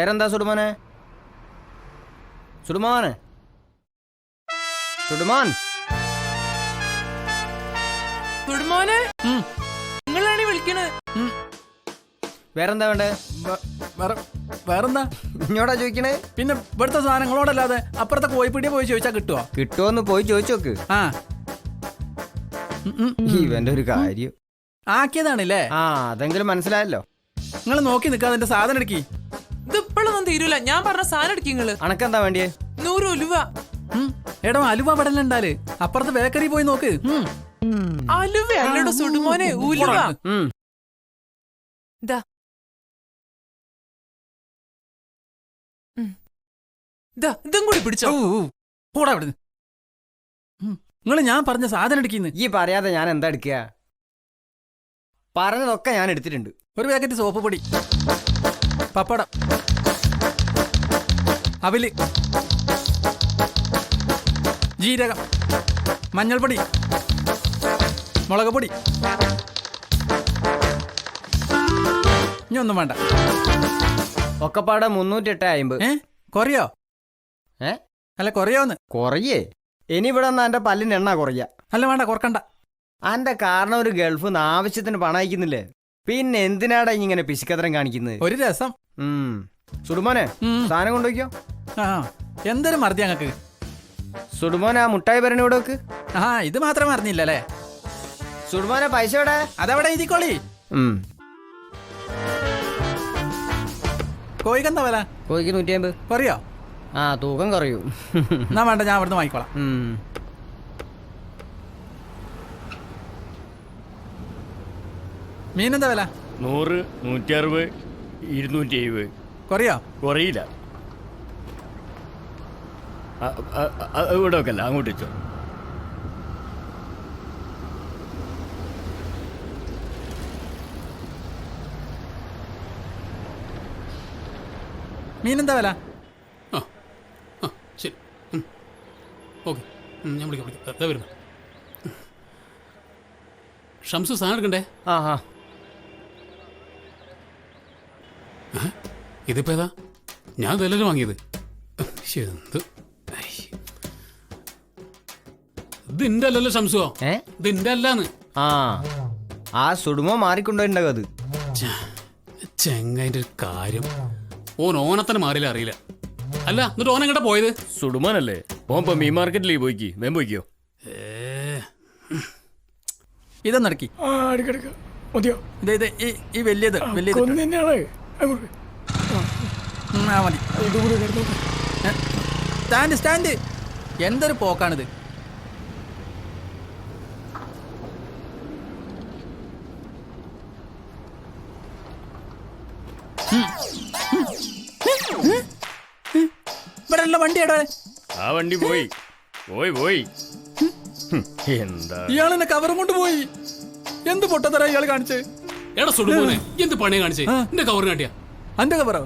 പേരെന്താ സുടുമോനെ? സുടുമോനെ, സുടുമോൻ, സുടുമോനെ, നിങ്ങളാണ് വിളിക്കണത്. വേറെന്താ വേണ്ടേ? വേറെന്താ ഇങ്ങോട്ടാ ചോദിക്കണേ? പിന്നെ ഇവിടുത്തെ സാധനങ്ങളോടല്ലാതെ അപ്പുറത്തെ കോഴിപ്പീടിയെ പോയി ചോദിച്ചാ കിട്ടുവോ? കിട്ടുമോന്ന് പോയി ചോദിച്ചു നോക്ക്. ആ ഇവന്റെ ഒരു കാര്യം ആക്കിയതാണല്ലേ. ആ അതെങ്കിലും മനസ്സിലായല്ലോ. നിങ്ങൾ നോക്കി നിൽക്കാതെ എന്റെ സാധനം എടുക്കി. ഇത് ഇപ്പോഴൊന്നും തീരൂല. ഞാൻ പറഞ്ഞ സാധനം എടുക്കി. നിങ്ങള് അണക്കെന്താ വേണ്ടിയേ? 100 ഉലുവ. എടോ അലുവ പടലുണ്ടാല് അപ്പുറത്തെ ബേക്കറി പോയി നോക്ക്. അലുവ അല്ലടോ സുടുമോനെ, ഉലുവ. ഇതും കൂടി പിടിച്ചോ. കൂടെ അവിടെ നിങ്ങൾ ഞാൻ പറഞ്ഞ സാധനം എടുക്കിന്ന്. ഈ പറയാതെ ഞാൻ എന്താ എടുക്കുക? പറഞ്ഞതൊക്കെ ഞാൻ എടുത്തിട്ടുണ്ട്. ഒരു പാക്കറ്റ് സോപ്പ് പൊടി, പപ്പടം, അവില്, ജീരകം, മഞ്ഞൾപ്പൊടി, മുളക് പൊടി. ഇനി ഒന്നും വേണ്ട. ഒക്കെപ്പാടെ 308.50. കുറയോ? അല്ല കുറയോന്ന്? കുറയേ? ഇനി ഇവിടെ വന്നാ എന്റെ പല്ലിന് എണ്ണ കുറയ. അല്ല വേണ്ട, കുറക്കണ്ട. അന്റെ കാരണം ഒരു ഗൾഫ് ആവശ്യത്തിന് പണം അയക്കുന്നില്ലേ? പിന്നെ എന്തിനാടാ ഇങ്ങനെ പിശുക്കത്തരം കാണിക്കുന്നത്? ഒരു രസം. സുടുമോനെ, സാധനം കൊണ്ടുപോയിക്കോ. ആ എന്തൊരു മറുതി ഞങ്ങക്ക്. സുടുമോനെ, ആ മുട്ടായി ഭരണി ഇവിടെ വെക്ക്. ആ ഇത് മാത്രം അറിഞ്ഞില്ലല്ലേ? സുടുമോനെ, പൈസ എവിടെ? അതവിടെ എഴുതിക്കോളി. കോഴിക്കെന്താ വില? കോഴിക്ക് 150. കുറയോ? ആ തൂക്കം കുറയൂ. എന്നാ വേണ്ട, ഞാൻ അവിടുന്ന് വാങ്ങിക്കോളാം. മീനെന്താ വില? 100, 160, 270. കുറയോ? കുറയില്ല. ഇവിടെ വെക്കല്ല, അങ്ങോട്ട് വെച്ചോ. മീനെന്താ വില? ശരി, ഓക്കെ, ഞാൻ വിളിക്കാം. വരുന്നു. ഷംസു സാധനം എടുക്കണ്ടേ? ഇതിപ്പോ ഏതാ? ഞാൻ ഇതല്ലല്ലോ വാങ്ങിയത്. എന്ത് ഇതിന്റെ അല്ലല്ലോ ഷംസുവോ? ഇതിന്റെ അല്ലാന്ന്. ആ സുടുമോ മാറിക്കൊണ്ടുണ്ടാകും. അത് ചെങ്ങൈൻ്റെ ഒരു കാര്യം. ഓനത്തന്നെ മാറിയില്ല, അറിയില്ല. അല്ല എന്നിട്ട് ഓൻ എങ്ങോട്ടാ പോയത്? സുടുമാനല്ലേ ഓൻ ഇപ്പൊ മീൻ മാർക്കറ്റിലേക്ക് പോയിക്ക്. വേം പോയിക്കോ. ഇതൊന്നടക്കി. മതിയോ? ഈ വലിയത് തന്നെയാണ്. മതി. സ്റ്റാൻഡ്. എന്തൊരു പോക്കാണിത്. ഇവിടെ ഉള്ള വണ്ടി എവിടെ? ആ വണ്ടി പോയി. എന്താ ഇയാളെന്നെ കവറും കൊണ്ട് പോയി. എന്ത് പൊട്ടത്തരാ ഇയാൾ കാണിച്ച്? എടാ സുടുമോനെ, എന്ത് പണിയാ കാണിച്ചേ? എന്റെ കവർ കാട്ടിയാ? എന്റെ കവറോ?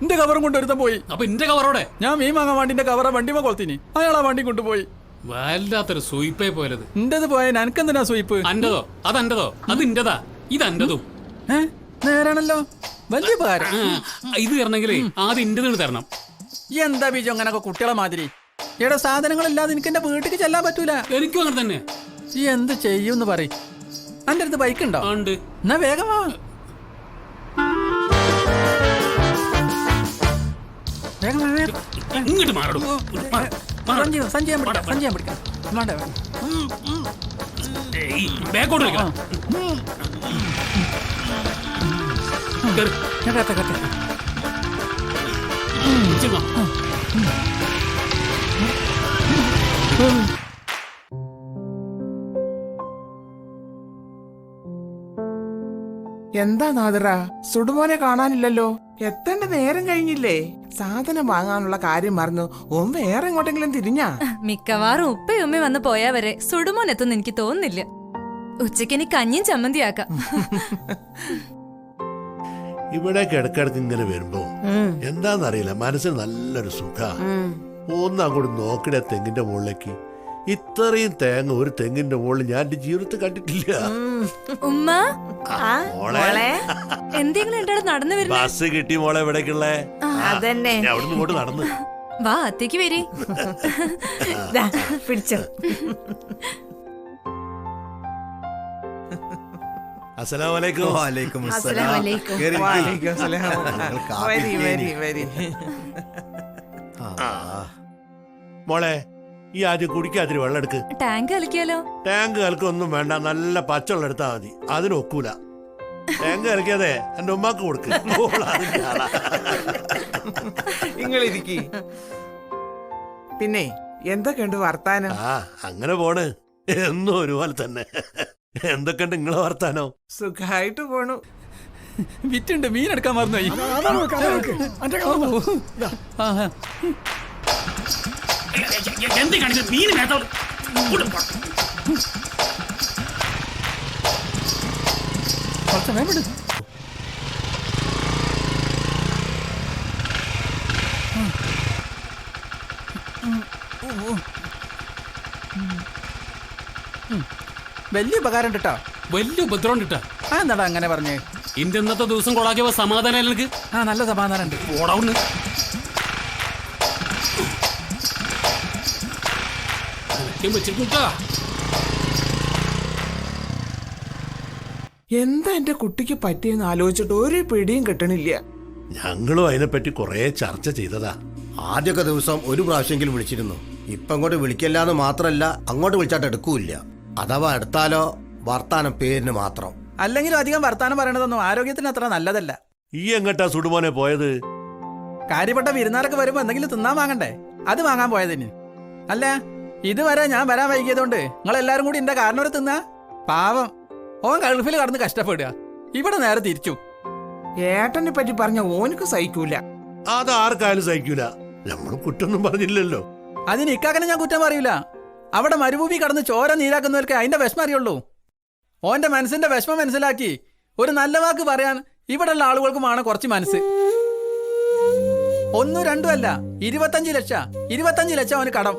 എന്റെ കവറും കൊണ്ട് ഒരുത്തം പോയി. അപ്പൊ എന്റെ കവറോടെ? ഞാൻ മീൻ വാങ്ങാൻ വണ്ടിന്റെ കവറ വണ്ടിമ കൊളത്തിന് അയാൾ ആ വണ്ടി കൊണ്ടുപോയി. വല്ലാത്തൊരു സ്വീപ്പേ പോയത്. എന്റേത് പോയ എനക്കെന്തിനാ സ്വീപ്പ്? അന്റതോ? അതെന്റതോ? അത് ഇന്റതാ, ഇതെന്റതും. നേരാണല്ലോ, വലിയ ഉപകാരം. ഇത് തരണമെങ്കിലേ ആദ്യം ഇന്റത് തരണം. എന്താ ബീജം അങ്ങനൊക്കെ കുട്ടികളെ മാതിരി? എടാ സാധനങ്ങളില്ലാതെ എനിക്ക് എന്റെ വീട്ടിലേക്ക് ചെല്ലാൻ പറ്റൂല. എനിക്കും അങ്ങനെ തന്നെ. ഈ എന്ത് ചെയ്യൂന്ന് പറയും. എന്റെ അടുത്ത് ബൈക്ക് ഉണ്ടോ? ഉണ്ട്. എന്നാ വേഗം വാ. ഇങ്ങോട്ട് മാറണം. സഞ്ജയൻ പിടിക്കാം. ബാക്കോട്ട് വെക്കണം. എന്താ നാദറ, സുടുമോനെ കാണാനില്ലല്ലോ? എത്തേണ്ട നേരം കഴിഞ്ഞില്ലേ? സാധനം വാങ്ങാനുള്ള കാര്യം മറന്നു. ഓൻ വേറെ എങ്ങോട്ടെങ്കിലും തിരിഞ്ഞാ? മിക്കവാറും ഉപ്പയും ഉമ്മയും വന്ന് പോയാ വരെ സുടുമോൻ എത്തുന്ന എനിക്ക് തോന്നുന്നില്ല. ഉച്ചയ്ക്ക് എനിക്ക് കഞ്ഞിയും ചമ്മന്തിയാക്കാം. ഇവിടെ കിടക്കിടക്ക് ഇങ്ങനെ വരുമ്പോ എന്താന്നറിയില്ല, മനസ്സിന് നല്ലൊരു സുഖ. ഒന്നങ്ങോട്ട് നോക്കിട തെങ്ങിന്റെ മുകളിലേക്ക്. ഇത്രയും തേങ്ങ ഒരു തെങ്ങിന്റെ മുകളിൽ ഞാൻ എന്റെ ജീവിതത്തിൽ കണ്ടിട്ടില്ല. ഉമ്മ എന്തെങ്കിലും എന്റെ നടന്നു വരുന്ന ബസ് കിട്ടി മോളെ. എവിടേക്കുള്ളേ? അതന്നെ. ഞാൻ അവിടുന്ന് ഇങ്ങോട്ട് നടന്ന്. വാ അത്തേക്ക് വരി. ദാ, പിടിച്ചോ. അസ്സലാമലൈക്കും. അസ്സലാമലൈക്കും. വാലേക്കും സലാം. വരി വരി വരി. മോളെ ഈ ആദ്യം കുടിക്കാതിരി വെള്ളം എടുക്ക്. ടാങ്ക് കളിക്കാലോ? ടാങ്ക് കലക്കൊന്നും വേണ്ട, നല്ല പച്ചവെള്ളം എടുത്താൽ മതി. അതിനൊക്കൂല. ടാങ്ക് കലക്കിയതേ എന്റെ ഉമ്മാക്ക് കൊടുക്ക്. നിങ്ങളിരിക്കി. പിന്നെ എന്തൊക്കെയുണ്ട് വർത്താനം? ആ അങ്ങനെ പോണ്. എന്നും ഒരുപോലെ തന്നെ. എന്തൊക്കെയുണ്ട് നിങ്ങളെ വർത്താനോ? സുഖായിട്ട് പോണു. വിറ്റുണ്ട്, മീൻ എടുക്കാൻ മറന്നുപോയി. എന്ത് കാണിച്ചു മീൻ കേട്ടോ? വലിയ ഉപകാരം കേട്ടോ. വലിയ ഉപദ്രവം കിട്ടാ. ആ എന്താടാ അങ്ങനെ പറഞ്ഞേ? ഇന്റെ ഇന്നത്തെ ദിവസം കൊളാക്കിയപ്പോ സമാധാനം എനിക്ക്. ആ നല്ല സമാധാനം ഉണ്ട്. ഓടാവുന്നു. വെച്ചിട്ടാ എന്താ എന്റെ കുട്ടിക്ക് പറ്റിയെന്ന് ആലോചിച്ചിട്ട് ഒരു പിടിയും കിട്ടണില്ല. ഞങ്ങളും അതിനെപ്പറ്റി കുറെ ചർച്ച ചെയ്തതാ. ആദ്യമൊക്കെ ദിവസം ഒരു പ്രാവശ്യമെങ്കിലും വിളിച്ചിരുന്നു. ഇപ്പൊ അങ്ങോട്ട് വിളിക്കല്ലാന്ന് മാത്രല്ല, അങ്ങോട്ട് വിളിച്ചാട്ട് എടുക്കൂല്ല. അഥവാ എടുത്താലോ വർത്താനം പേരിന് മാത്രം. അല്ലെങ്കിലും അധികം വർത്താനം പറയണതൊന്നും ആരോഗ്യത്തിന് അത്ര നല്ലതല്ല. ഈ എങ്ങട്ടാ സുടുമോനെ പോയത്? കാര്യപ്പെട്ട വിരുന്നാരൊക്കെ വരുമ്പോ എന്തെങ്കിലും തിന്നാൻ വാങ്ങണ്ടേ? അത് വാങ്ങാൻ പോയതിന്. അല്ല, ഇതുവരെ ഞാൻ വരാൻ വൈകിയതുകൊണ്ട് നിങ്ങൾ എല്ലാരും കൂടി എന്റെ കാരണവരെ തിന്നാ? പാവം, ഓൻ ഗൾഫിൽ കടന്ന് കഷ്ടപ്പെടുക, ഇവിടെ നേരെ തിരിച്ചു. ഏട്ടനെ പറ്റി പറഞ്ഞ ഓനക്ക് സഹിക്കൂല. അത് ആർക്കായാലും സഹിക്കൂല. നമ്മൾ കുറ്റൊന്നും പറഞ്ഞില്ലല്ലോ. അതിന് ഇക്കാക്കനെ ഞാൻ കുറ്റം പറയൂല. അവിടെ മരുഭൂമി കടന്ന് ചോര നീരാക്കുന്നവർക്ക് അതിന്റെ വിഷമം അറിയുള്ളൂ. ഓന്റെ മനസ്സിന്റെ വിഷമം മനസ്സിലാക്കി ഒരു നല്ല വാക്ക് പറയാൻ ഇവിടെയുള്ള ആളുകൾക്കുമാണ് കുറച്ച് മനസ്സ്. 1, 2 അല്ല, 25 ലക്ഷം അവന് കടം.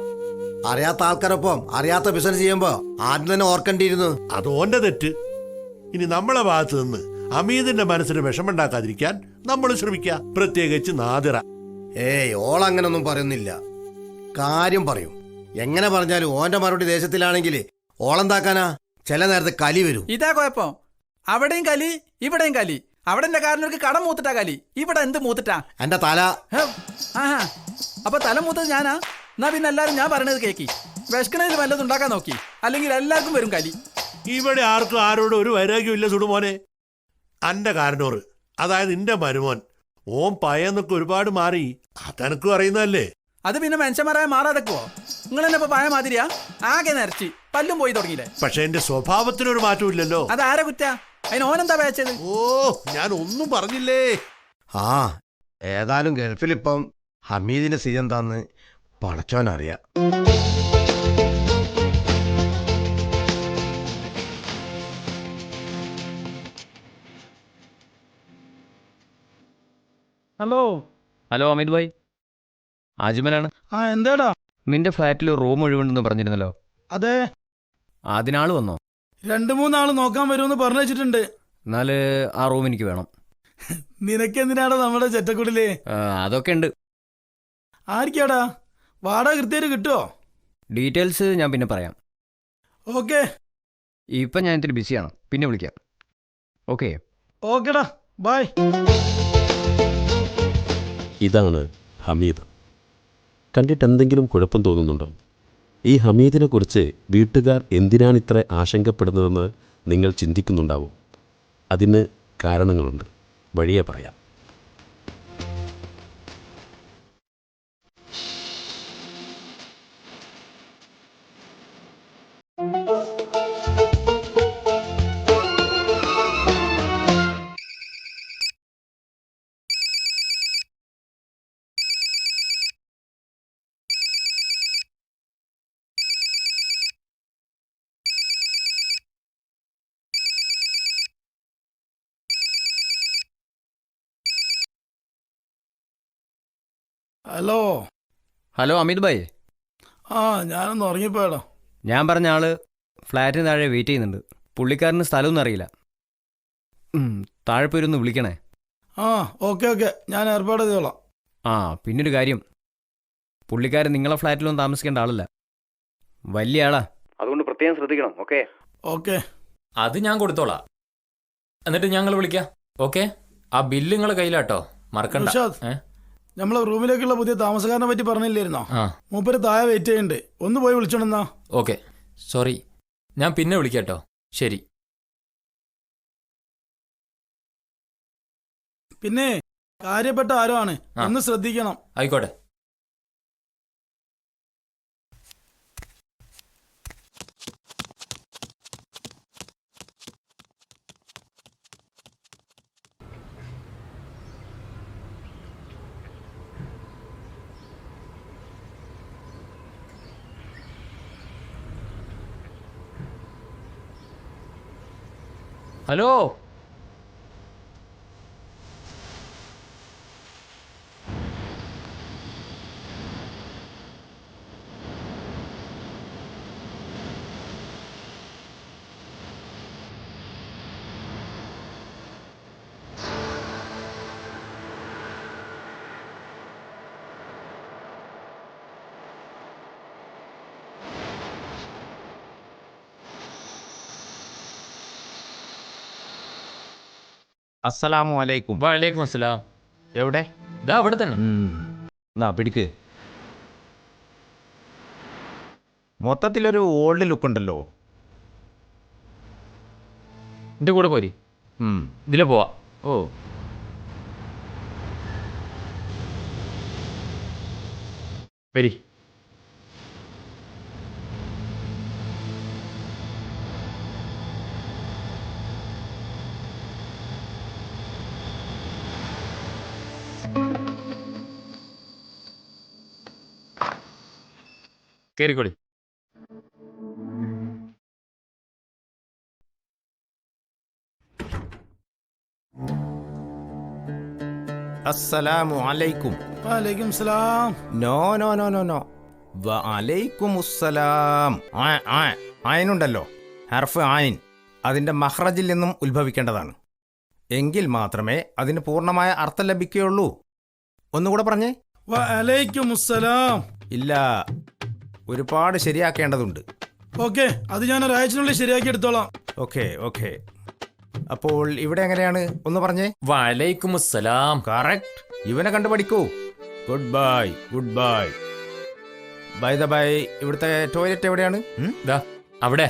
അറിയാത്ത ആൾക്കാരൊപ്പം അറിയാത്ത ബിസിനസ് ചെയ്യുമ്പോ ആദ്യം തന്നെ ഓർക്കേണ്ടിയിരുന്നു. അത് ഓന്റെ തെറ്റ്. ഇനി നമ്മളെ ഭാഗത്ത് നിന്ന് അമീദിന്റെ മനസ്സിന് വിഷമുണ്ടാക്കാതിരിക്കാൻ നമ്മൾ ശ്രമിക്കാം. പ്രത്യേകിച്ച് നാദിറ. ഏയ് ഓളങ്ങനൊന്നും പറയുന്നില്ല, കാര്യം പറയും. എങ്ങനെ പറഞ്ഞാലും ഓന്റെ മറുപടി ദേശത്തിലാണെങ്കിൽ ഓളെന്താക്കാനാ? ചില നേരത്തെ കലി വരും. ഇതാ കുഴപ്പം. അവിടെയും കലി ഇവിടെയും കലി. അവിടെ എന്റെ കാരണവർക്ക് കടം മൂത്തിട്ടാ കലി, ഇവിടെ എന്ത് മൂത്തിട്ടാ? എന്റെ തല. ആഹാ, അപ്പൊ തല മൂത്തത് ഞാനാ? എന്നാ പിന്നെ എല്ലാരും ഞാൻ പറയണത് കേക്കി. വിശക്കണതിൽ വല്ലതും ഉണ്ടാക്കാൻ നോക്കി, അല്ലെങ്കിൽ എല്ലാവർക്കും വരും കലി. ഇവിടെ ആർക്കും ആരോടും ഒരു വൈരാഗ്യം ഇല്ല സുടുമോനെ. അന്റെ കാരണോറ്, അതായത് നിന്റെ മരുമോൻ, ഓൻ പയന്നൊക്കെ ഒരുപാട് മാറി. അതെനക്കും അറിയുന്നതല്ലേ. അത് പിന്നെ മനുഷ്യന്മാരായ മാറാതെക്കുവോ? നിങ്ങൾ എന്നെ ഇപ്പൊ പഴയ മാതിരിയാ? ആകെ നിരച്ചി പല്ലും പോയി തുടങ്ങിയില്ലേ? പക്ഷെ എന്റെ സ്വഭാവത്തിനൊരു മാറ്റവും ഇല്ലല്ലോ. അതാരെ കുറ്റ? അതിന് ഓനെന്താ പേച്ചത്? ഓ, ഞാൻ ഒന്നും പറഞ്ഞില്ലേ. ആ ഏതായാലും ഗൾഫിലിപ്പം ഹമീദിന്റെ സ്ഥിതി എന്താന്ന് പടച്ചോനറിയാം. ഹലോ. ഹലോ അമിത് ഭായ്, ആജിമനാണ്. ആ എന്താടാ? നിന്റെ ഫ്ലാറ്റിൽ റൂം ഒഴിവുണ്ടെന്ന് പറഞ്ഞിരുന്നല്ലോ. അതെ, അതിനാള് വന്നോ? 2-3 ആള് നോക്കാൻ വരുമെന്ന് പറഞ്ഞു വെച്ചിട്ടുണ്ട്. എന്നാല് ആ റൂം എനിക്ക് വേണം. നിനക്കെന്തിനാടാ നമ്മുടെ ചെറ്റക്കുടില്? അതൊക്കെ ഉണ്ട്. ആർക്കാടാ? വാടക കൃത്യമായിട്ട് കിട്ടുമോ? ഡീറ്റെയിൽസ് ഞാൻ പിന്നെ പറയാം. ഓക്കെ. ഇപ്പം ഞാൻ ഇത്തിരി ബിസിയാണ്, പിന്നെ വിളിക്കാം. ഓക്കെ. ഓക്കെടാ, ബൈ. ഇതാണ് ഹമീദ്. കണ്ടിട്ട് എന്തെങ്കിലും കുഴപ്പം തോന്നുന്നുണ്ടോ? ഈ ഹമീദിനെ കുറിച്ച് വീട്ടുകാർ എന്തിനാണിത്ര ആശങ്കപ്പെടുന്നതെന്ന് നിങ്ങൾ ചിന്തിക്കുന്നുണ്ടാവും. അതിന് കാരണങ്ങളുണ്ട്, വഴിയെ പറയാം. ഹലോ. ഹലോ അമിത് ഭായ്. ആ ഞാനൊന്ന് ഉറങ്ങിപ്പോയടാ. ഞാൻ പറഞ്ഞ ആള് ഫ്ലാറ്റിന് താഴെ വെയിറ്റ് ചെയ്യുന്നുണ്ട്. പുള്ളിക്കാരന് സ്ഥലമൊന്നും അറിയില്ല. താഴെ പോയിരുന്ന് വിളിക്കണേ. ആ ഓക്കെ ഓക്കെ, ഞാൻ ഏർപ്പാട് ചെയ്തോളാം. ആ പിന്നൊരു കാര്യം, പുള്ളിക്കാരൻ നിങ്ങളെ ഫ്ലാറ്റിലൊന്നും താമസിക്കേണ്ട ആളല്ല, വലിയ ആളാ. അതുകൊണ്ട് പ്രത്യേകം ശ്രദ്ധിക്കണം. ഓക്കെ? ഓക്കെ. അത് ഞാൻ കൊടുത്തോളാം. എന്നിട്ട് ഞങ്ങൾ വിളിക്കാം. ഓക്കെ? ആ ബില്ല് നിങ്ങളെ കയ്യിലാട്ടോ, മറക്കണ്ട. നമ്മളെ റൂമിലേക്കുള്ള പുതിയ താമസക്കാരനെ പറ്റി പറഞ്ഞില്ലായിരുന്നോ? മൂപ്പര് താഴെ വെയിറ്റ് ചെയ്യുന്നുണ്ട്, ഒന്ന് പോയി വിളിച്ചോണെന്നാ. ഓക്കെ, സോറി, ഞാൻ പിന്നെ വിളിക്കാട്ടോ. ശരി. പിന്നെ കാര്യപ്പെട്ട ആരോ ആണ്, ഒന്ന് ശ്രദ്ധിക്കണം. ആയിക്കോട്ടെ. ഹലോ, അസ്സലാമു അലൈക്കും. വലൈക്കും അസ്സലാം. എവിടെ? ഇതാ അവിടെ തന്നെ. എന്നാ പിടിക്ക്. മൊത്തത്തിലൊരു ഓൾഡ് ലുക്ക് ഉണ്ടല്ലോ. എൻ്റെ കൂടെ പോരി, ഇതിലെ പോവാ. ഓ, വരി. കേറിക്കോളി. അസ്സലാമു അലൈക്കും. വലൈക്കും സലാം. No no no no no, വലൈക്കും അസ്സലാം. ആയനുണ്ടല്ലോ, ഹർഫ് ആയിൻ അതിൻ്റെ മഹ്റജിൽ നിന്നും ഉത്ഭവിക്കേണ്ടതാണ്. എങ്കിൽ മാത്രമേ അതിന് പൂർണ്ണമായ അർത്ഥം ലഭിക്കുകയുള്ളൂ. ഒന്നുകൂടെ പറഞ്ഞേ. വലൈക്കും അസ്സലാം. ഇല്ല, ഒരുപാട് ശരിയാക്കേണ്ടതുണ്ട്. ഓക്കെ, അത് ഞാൻ ഒരാഴ്ചനുള്ളിൽ ശരിയാക്കി എടുത്തോളാം. Okay okay. അപ്പോൾ ഇവിടെ എങ്ങനെയാണ് ഒന്ന് പറഞ്ഞേ. വലൈക്കും അസ്സലാം. കറക്റ്റ്. ഇവനെ കണ്ടു പഠിക്കൂ. Good bye, good bye. By the by, ഇവിടുത്തെ ടോയ്ലറ്റ് എവിടെയാണ്? അവിടെ.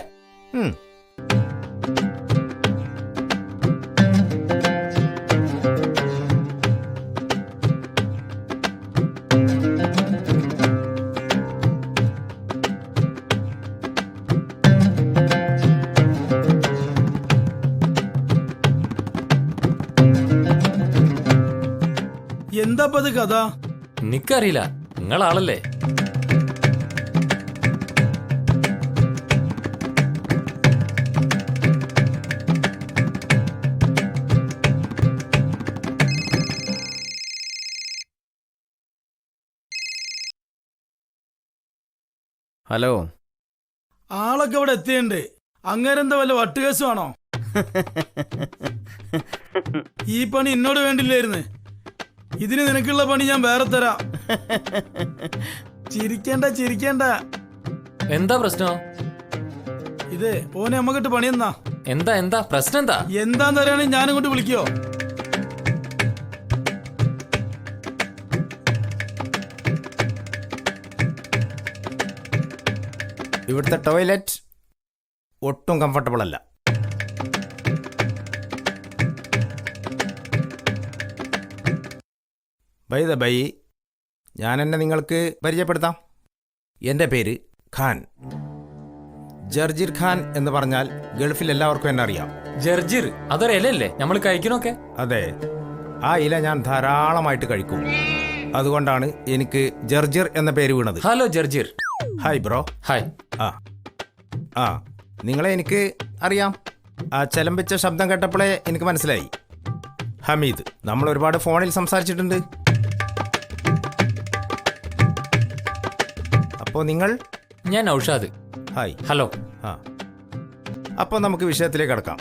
എന്താപ്പത് കഥ? നിക്കറിയില്ല, നിങ്ങളാളല്ലേ. ഹലോ. ആളൊക്കെ ഇവിടെ എത്തിയുണ്ട്. അങ്ങേരെന്താ വല്ല വട്ടുകേസുമാണോ? ഈ പണി എന്നോട് വേണ്ടില്ലായിരുന്നു. ഇതിന് നിനക്കുള്ള പണി ഞാൻ വേറെ തരാം. ചിരിക്കേണ്ട ചിരിക്കേണ്ട. എന്താ പ്രശ്നം? ഇത് ഓനെ നമ്മക്കിട്ട് പണി എന്നാ. എന്താ എന്താ പ്രശ്നം? എന്താന്ന് അറിയാണെങ്കിൽ ഞാൻ ഇങ്ങോട്ട് വിളിക്കോ? ഇവിടുത്തെ ടോയ്ലറ്റ് ഒട്ടും കംഫർട്ടബിൾ അല്ല. ബൈ ദ ബൈ, ഞാൻ എന്നെ നിങ്ങൾക്ക് പരിചയപ്പെടുത്താം. എൻ്റെ പേര് ഖാൻ, ജർജിർ ഖാൻ എന്ന് പറഞ്ഞാൽ ഗൾഫിൽ എല്ലാവർക്കും എന്നെ അറിയാം. ജർജിർ അതൊരു ഇലല്ലേ നമ്മൾ കഴിക്കണൊക്കെ? അതെ, ആ ഇല ഞാൻ ധാരാളമായിട്ട് കഴിക്കും. അതുകൊണ്ടാണ് എനിക്ക് ജർജിർ എന്ന പേര് വീണത്. ഹലോ ജർജിർ. Hi bro. ഹായ്. ആ നിങ്ങളെ എനിക്ക് അറിയാം. ആ ചലമ്പിച്ച ശബ്ദം കേട്ടപ്പോഴേ എനിക്ക് മനസ്സിലായി. ഹമീദ്. നമ്മൾ ഒരുപാട് ഫോണിൽ സംസാരിച്ചിട്ടുണ്ട്. അപ്പോൾ നിങ്ങൾ? ഞാൻ ഔഷാദ്. ഹായ്. ഹലോ. അപ്പോൾ നമുക്ക് വിഷയത്തിലേക്ക് കടക്കാം.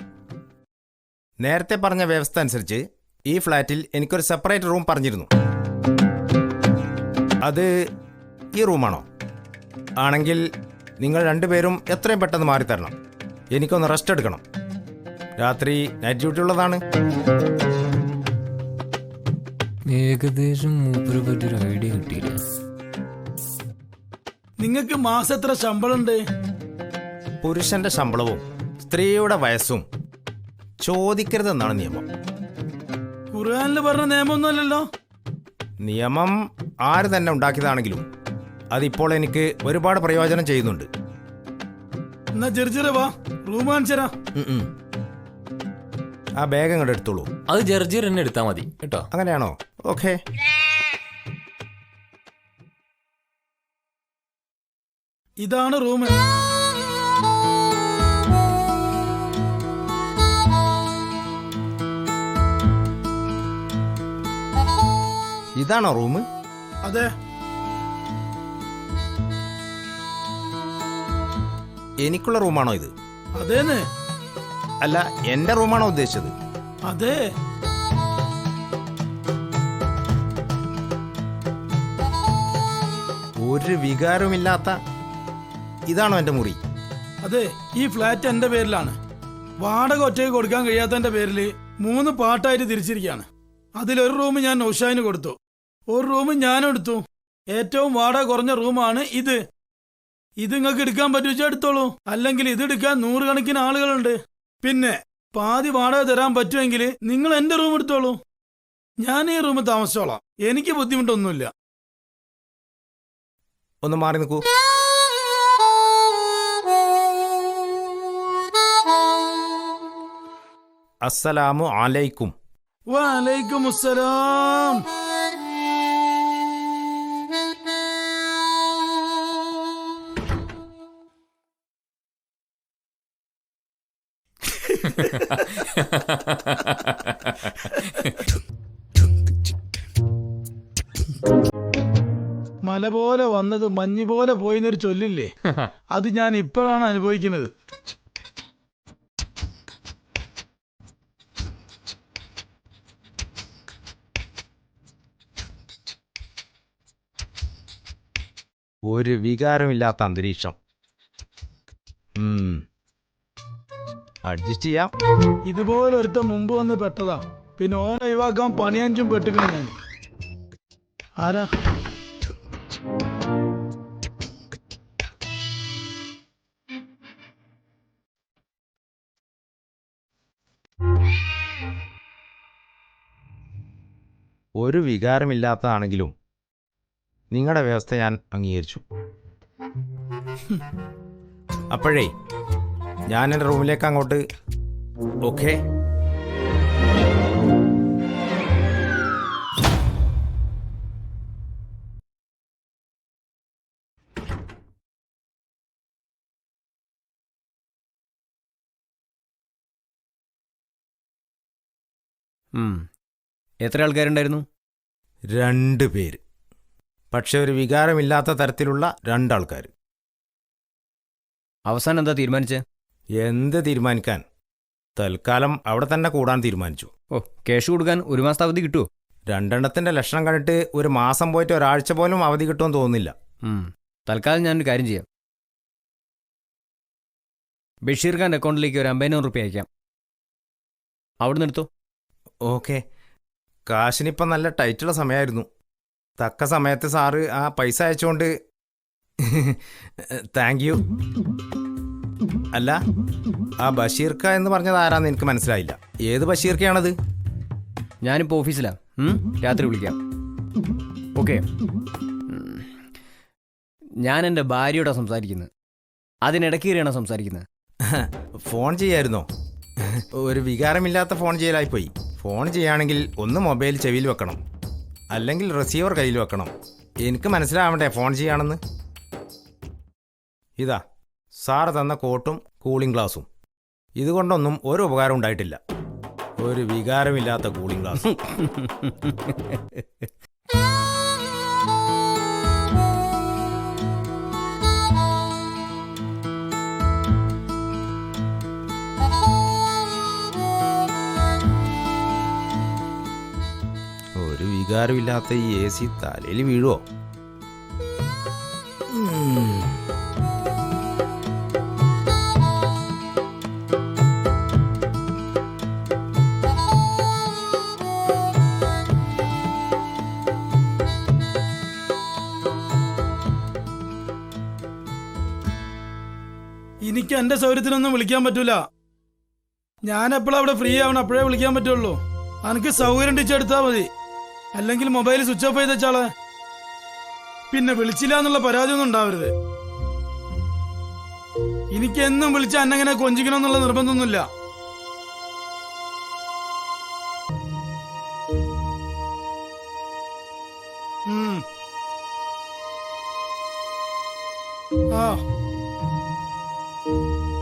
നേരത്തെ പറഞ്ഞ വ്യവസ്ഥ അനുസരിച്ച് ഈ ഫ്ലാറ്റിൽ എനിക്കൊരു സെപ്പറേറ്റ് റൂം പറഞ്ഞിരുന്നു. അത് ഈ റൂമാണോ? ആണെങ്കിൽ നിങ്ങൾ രണ്ടുപേരും എത്രയും പെട്ടെന്ന് മാറിത്തരണം. എനിക്കൊന്ന് റെസ്റ്റ് എടുക്കണം. രാത്രി നൈറ്റ് ഡ്യൂട്ടി ഉള്ളതാണ്. ഏകദേശം മൂപ്പരെ പറ്റിയൊരു ഐഡിയ കിട്ടിയില്ല. നിങ്ങൾക്ക് മാസം എത്ര ശമ്പളം ഉണ്ട്? പുരുഷന്റെ ശമ്പളവും സ്ത്രീയുടെ വയസ്സും ചോദിക്കരുതെന്നാണ് നിയമം. ഖുർആനിൽ പറഞ്ഞ നിയമമൊന്നുമല്ലല്ലോ. നിയമം ആര് തന്നെ ഉണ്ടാക്കിയതാണെങ്കിലും അതിപ്പോൾ എനിക്ക് ഒരുപാട് പ്രയോജനം ചെയ്യുന്നുണ്ട്. എന്നാ ചെറിയ വാ, റൂം കാണിച്ചരാ. ആ ബാഗ് അങ്ങോട്ട് എടുത്തോളൂ. അത് ജർജീർ തന്നെ എടുത്താൽ മതി കേട്ടോ. അങ്ങനെയാണോ? ഓക്കെ. ഇതാണ് റൂം. ഇതാണോ റൂം? അതെ. എനിക്കുള്ള റൂമാണോ ഇത്? അതേന്ന്. അല്ല, എന്റെ റൂമാണോ ഉദ്ദേശിച്ചത്? അതെ. ഒരു വികാരവുമില്ലാത്ത ഇതാണോ എന്റെ മുറി? അതെ, ഈ ഫ്ലാറ്റ് എന്റെ പേരിലാണ്. വാടക ഒറ്റയ്ക്ക് കൊടുക്കാൻ കഴിയാത്തതിന്റെ പേരിൽ 3 പാർട്ടായിട്ട് തിരിച്ചിരിക്കുകയാണ്. അതിലൊരു റൂം ഞാൻ നൗഷാദിന് കൊടുത്തു, ഒരു റൂം ഞാനും എടുത്തു. ഏറ്റവും വാടക കുറഞ്ഞ റൂമാണ് ഇത്. ഇത് നിങ്ങൾക്ക് എടുക്കാൻ പറ്റുവെച്ചാൽ എടുത്തോളൂ, അല്ലെങ്കിൽ ഇത് എടുക്കാൻ 100 കണക്കിന് ആളുകളുണ്ട്. പിന്നെ പാതി വാടക തരാൻ പറ്റുമെങ്കിൽ നിങ്ങൾ എന്റെ റൂം എടുത്തോളൂ. ഞാൻ ഈ റൂമിൽ താമസിച്ചോളാം, എനിക്ക് ബുദ്ധിമുട്ടൊന്നുമില്ല. ഒന്ന് മാറി നിൽക്കൂ. അസ്സലാമു അലൈക്കും. വലൈക്കും അസ്സലാം. മല പോലെ വന്നത് മഞ്ഞ് പോലെ പോയിന്നൊരു ചൊല്ലില്ലേ, അത് ഞാൻ ഇപ്പോഴാണ് അനുഭവിക്കുന്നത്. ഒരു വികാരമില്ലാത്ത അന്തരീക്ഷം. അഡ്ജസ്റ്റ് ചെയ്യാം. ഇതുപോലെ ഒരുത്തം മുമ്പ് വന്ന് പെട്ടതാ, പിന്നെ ഓനെ ഒഴിവാക്കാൻ പണിയഞ്ചും പെട്ടിക്കണം ഞാൻ. ആരാ? ഒരു വികാരമില്ലാത്തതാണെങ്കിലും നിങ്ങളുടെ വ്യവസ്ഥ ഞാൻ അംഗീകരിച്ചു. അപ്പോഴേ ഞാൻ എൻ്റെ റൂമിലേക്ക് അങ്ങോട്ട്. ഓക്കെ. എത്ര ആൾക്കാരുണ്ടായിരുന്നു? 2 പേര്. പക്ഷെ ഒരു വികാരമില്ലാത്ത തരത്തിലുള്ള 2 ആൾക്കാർ. അവസാനം എന്താ തീരുമാനിച്ചേ? എന്ത് തീരുമാനിക്കാൻ, തൽക്കാലം അവിടെ തന്നെ കൂടാൻ തീരുമാനിച്ചു. ക്യാഷ് കൊടുക്കാൻ 1 മാസത്തെ അവധി കിട്ടുമോ? 2 ലക്ഷണം കണ്ടിട്ട് 1 മാസം പോയിട്ട് ഒരാഴ്ച പോലും അവധി കിട്ടുമെന്ന് തോന്നുന്നില്ല. തൽക്കാലം ഞാനൊരു കാര്യം ചെയ്യാം. ബഷീർ ഖാൻ്റെ അക്കൗണ്ടിലേക്ക് ഒരു 50,000 റുപ്യ അയക്കാം. അവിടെ നിന്ന് എടുത്തോ. ഓക്കെ. കാശിനിപ്പം നല്ല ടൈറ്റുള്ള സമയമായിരുന്നു. തക്ക സമയത്ത് സാറ് ആ പൈസ അയച്ചുകൊണ്ട് താങ്ക് യു. അല്ല, ആ ബഷീർക്ക എന്ന് പറഞ്ഞത് ആരാന്ന് എനിക്ക് മനസ്സിലായില്ല. ഏത് ബഷീർക്കയാണത്? ഞാനിപ്പോൾ ഓഫീസിലാണ്, രാത്രി വിളിക്കാം. ഓക്കെ. ഞാൻ എൻ്റെ ഭാര്യയോടാണ് സംസാരിക്കുന്നത്, അതിനിടയ്ക്ക് കയറിയാണോ സംസാരിക്കുന്നത്? ഫോൺ ചെയ്യായിരുന്നോ? ഒരു വികാരമില്ലാത്ത ഫോൺ ചെയ്യലായിപ്പോയി. ഫോൺ ചെയ്യുകയാണെങ്കിൽ ഒന്ന് മൊബൈൽ ചെവിയിൽ വെക്കണം, അല്ലെങ്കിൽ റിസീവർ കയ്യിൽ വെക്കണം. എനിക്ക് മനസ്സിലാവണ്ടേ ഫോൺ ചെയ്യാണെന്ന്? ഇതാ സാറ് തന്ന കോട്ടും കൂളിംഗ് ഗ്ലാസും. ഇതുകൊണ്ടൊന്നും ഒരു ഉപകാരം ഉണ്ടായിട്ടില്ല. ഒരു വികാരമില്ലാത്ത കൂളിംഗ് ഗ്ലാസ്. ഒരു വികാരമില്ലാത്ത ഈ AC തലയിൽ വീഴുവോ? എനിക്ക് എന്റെ സൗകര്യത്തിനൊന്നും വിളിക്കാൻ പറ്റൂല. ഞാൻ എപ്പോഴും അവിടെ ഫ്രീ ആവണം, അപ്പോഴേ വിളിക്കാൻ പറ്റുള്ളൂ. എനിക്ക് സൗകര്യം ടിച്ചെടുത്താ മതി, അല്ലെങ്കിൽ മൊബൈൽ സ്വിച്ച് ഓഫ് ചെയ്ത് വെച്ചാളെ. പിന്നെ വിളിച്ചില്ല എന്നുള്ള പരാതി ഒന്നും ഉണ്ടാവരുത്. എനിക്ക് എന്നും വിളിച്ച അന്നെങ്ങനെ കൊഞ്ചിക്കണമെന്നുള്ള നിർബന്ധമൊന്നുമില്ല.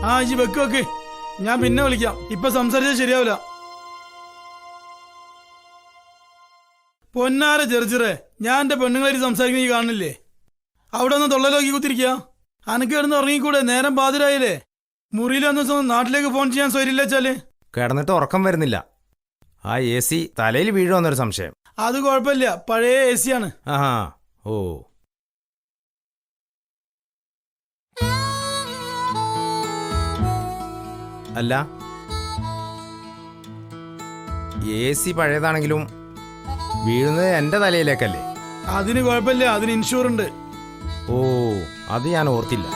ആ ഇജി വെക്ക്. ഞാൻ പിന്നെ വിളിക്കാം, ഇപ്പൊ സംസാരിച്ചാൽ ശരിയാവില്ല. പൊന്നാര ജെർജിറെ, ഞാൻ എന്റെ പെണ്ണുങ്ങളായിട്ട് സംസാരിക്കുന്ന ഈ കാണില്ലേ? അവിടെ ഒന്ന് തൊള്ളലോക്കി കുത്തിരിക്കുക. അനക്ക് കിടന്ന് ഉറങ്ങിക്കൂടെ? നേരം പാതിരായില്ലേ? മുറിയിൽ വന്ന ദിവസം നാട്ടിലേക്ക് ഫോൺ ചെയ്യാൻ സ്വരില്ല വെച്ചാല്. കിടന്നിട്ട് ഉറക്കം വരുന്നില്ല. ആ AC തലയിൽ വീഴുമെന്നൊരു സംശയം. അത് കുഴപ്പമില്ല, പഴയ AC ആണ്. ആഹാ, ഓ. അല്ല, AC പഴയതാണെങ്കിലും വീഴുന്നത് എന്റെ തലയിലേക്കല്ലേ? അതിന് കുഴപ്പമില്ല, അതിന് ഇൻഷൂർ ഉണ്ട്. ഓ, അത് ഞാൻ ഓർത്തില്ല.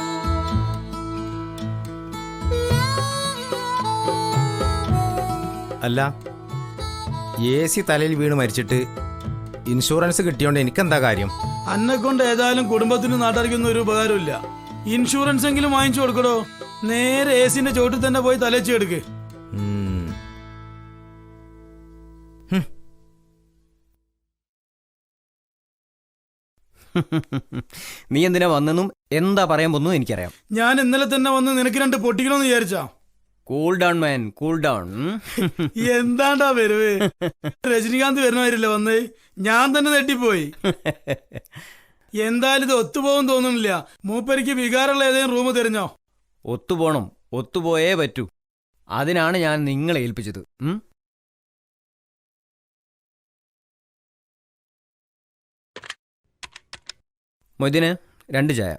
അല്ല, AC തലയിൽ വീണ് മരിച്ചിട്ട് ഇൻഷുറൻസ് കിട്ടിയോണ്ട് എനിക്കെന്താ കാര്യം? അന്നെ കൊണ്ട് ഏതായാലും കുടുംബത്തിനും നാട്ടറിക്കുന്ന ഒരു ഉപകാരമില്ല. ഇൻഷുറൻസ് എങ്കിലും വാങ്ങിച്ചു കൊടുക്കടോ. നേരെ AC-ന്റെ ചോട്ടിൽ തന്നെ പോയി തലച്ച് എടുക്ക്. നീ എന്തിനാ വന്നെന്നും എന്താ പറയാൻ പോകുന്നു എനിക്കറിയാം. ഞാൻ ഇന്നലെ തന്നെ വന്ന് നിനക്ക് 2 പൊട്ടിക്കണമെന്ന് വിചാരിച്ചാ. കൂൾ ഡൗൺ മാൻ, കൂൾ ഡൗൺ. എന്താണ്ടാ വരുവേ? രജനികാന്ത് വരുന്നവരില്ല വന്ന്, ഞാൻ തന്നെ നെട്ടിപ്പോയി. എന്തായാലും ഇത് ഒത്തുപോകും തോന്നുന്നില്ല. മൂപ്പരിക്ക് വികാരമുള്ള ഏതെങ്കിലും റൂം തിരഞ്ഞോ? ഒത്തുപോണം, ഒത്തുപോയേ പറ്റൂ. അതിനാണ് ഞാൻ നിങ്ങളെ ഏൽപ്പിച്ചത്. മൊയ്തീന് 2 ചായ.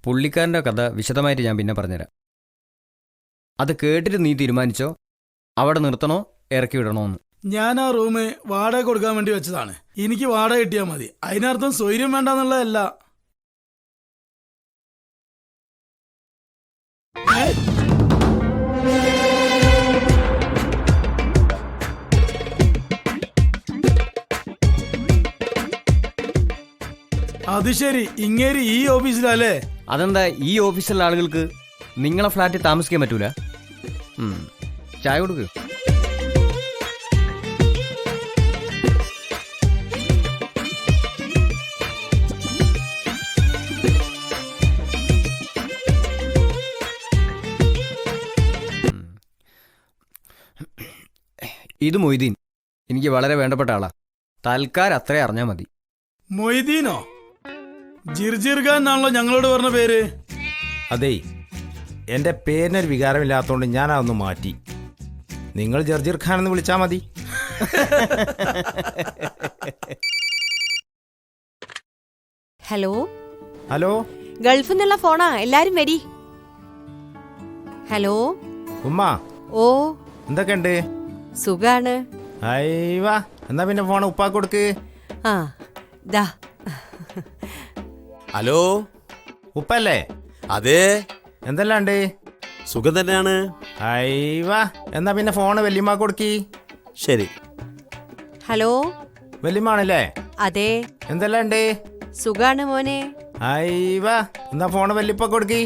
പുള്ളിക്കാരൻ്റെ കഥ വിശദമായിട്ട് ഞാൻ പിന്നെ പറഞ്ഞുതരാം. അത് കേട്ടിട്ട് നീ തീരുമാനിച്ചോ അവിടെ നിർത്തണോ ഇറക്കി വിടണോന്ന്. ഞാൻ ആ റൂം വാടക കൊടുക്കാൻ വേണ്ടി വെച്ചതാണ്. എനിക്ക് വാടക കിട്ടിയാൽ മതി. അതിനർത്ഥം സ്വൈര്യം വേണ്ടെന്നുള്ളതല്ല. അത് ശരി, ഇങ്ങേര് ഈ ഓഫീസിലല്ലേ? അതെന്താ ഈ ഓഫീസിലുള്ള ആളുകൾക്ക് നിങ്ങളെ ഫ്ലാറ്റിൽ താമസിക്കാൻ പറ്റൂല? ചായ കൊടുക്ക്. ഇത് മൊയ്തീൻ, എനിക്ക് വളരെ വേണ്ടപ്പെട്ട ആളാ. തൽക്കാലം അത്രേ അറിഞ്ഞാൽ മതി. മൊയ്തീനോ? ജിർജിർ ഖാൻ എന്നാണല്ലോ ഞങ്ങളോട് പറഞ്ഞ പേര്. അതേ, എന്റെ പേരിനൊരു വികാരമില്ലാത്തതുകൊണ്ട് ഞാൻ അതൊന്ന് മാറ്റി. നിങ്ങൾ ജർജിർ ഖാൻ എന്ന് വിളിച്ചാൽ മതി. ഹലോ ഹലോ, ഗൾഫിൽ നിന്നുള്ള ഫോണാ, എല്ലാരും വരി. ഹലോ ഉമ്മ. ഓ, എന്തൊക്കെയുണ്ട്? സുഖാണ്. അയ്യവാ, എന്നാ പിന്നെ ഫോൺ ഉപ്പാക്ക് കൊടുക്ക്. ആ ദാ. ഹലോ, ഉപ്പല്ലേ? അതെ. എന്തെല്ലാം ഉണ്ട്? സുഖം തന്നെയാണ്. അയ്യവാ, എന്നാ പിന്നെ ഫോണ് വല്യമ്മ കൊടുക്കി. ശരി. ഹലോ, വല്യമ്മാണല്ലേ? അതെ. എന്തെല്ലാം ഉണ്ട്? സുഖാണ് മോനെ. അയ്യവാ, എന്നാ ഫോണ് വല്യപ്പ കൊടുക്കി.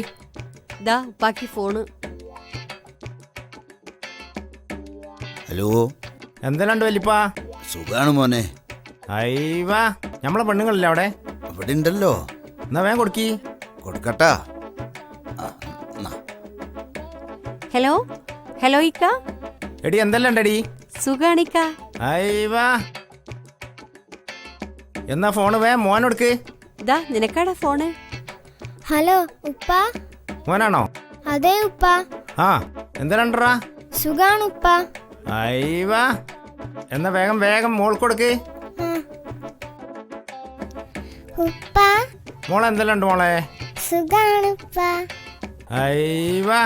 ദാ ഉപ്പാക്കി ഫോണ്. ഹലോ, എന്തെല്ലാം ഉണ്ട് വല്യപ്പ? സുഖാണ് മോനെ. അയ്യവാ, നമ്മളെ പെണ്ണുങ്ങളില്ലേ അവിടെ? അവിടെ ഉണ്ടല്ലോ. എന്നാ വേഗം കൊടുക്കി. കൊടുക്കട്ടാ. ഹലോ ഹലോ ഇക്ക. എടി എന്തെല്ലാം ഉണ്ടടി? സുഖാണിക്ക. അയ്യവാ, എന്നാ ഫോണ് വേഗം മോനോടുക്ക്. ദാ നിനക്കാടാ ഫോണ്. ഹലോ ഉപ്പ. മോനാണോ? അതെ ഉപ്പ. ആ, എന്തെല്ലാണ്ടാ? സുഖാണ് ഉപ്പ. അയ്യവാ, എന്നാ വേഗം വേഗം മോൾ കൊടുക്ക്. ഉപ്പ മോളെ എന്തെല്ലാം ഉണ്ട് മോളെ? സുഖാണ് ഉപ്പ. അയ്യവാ.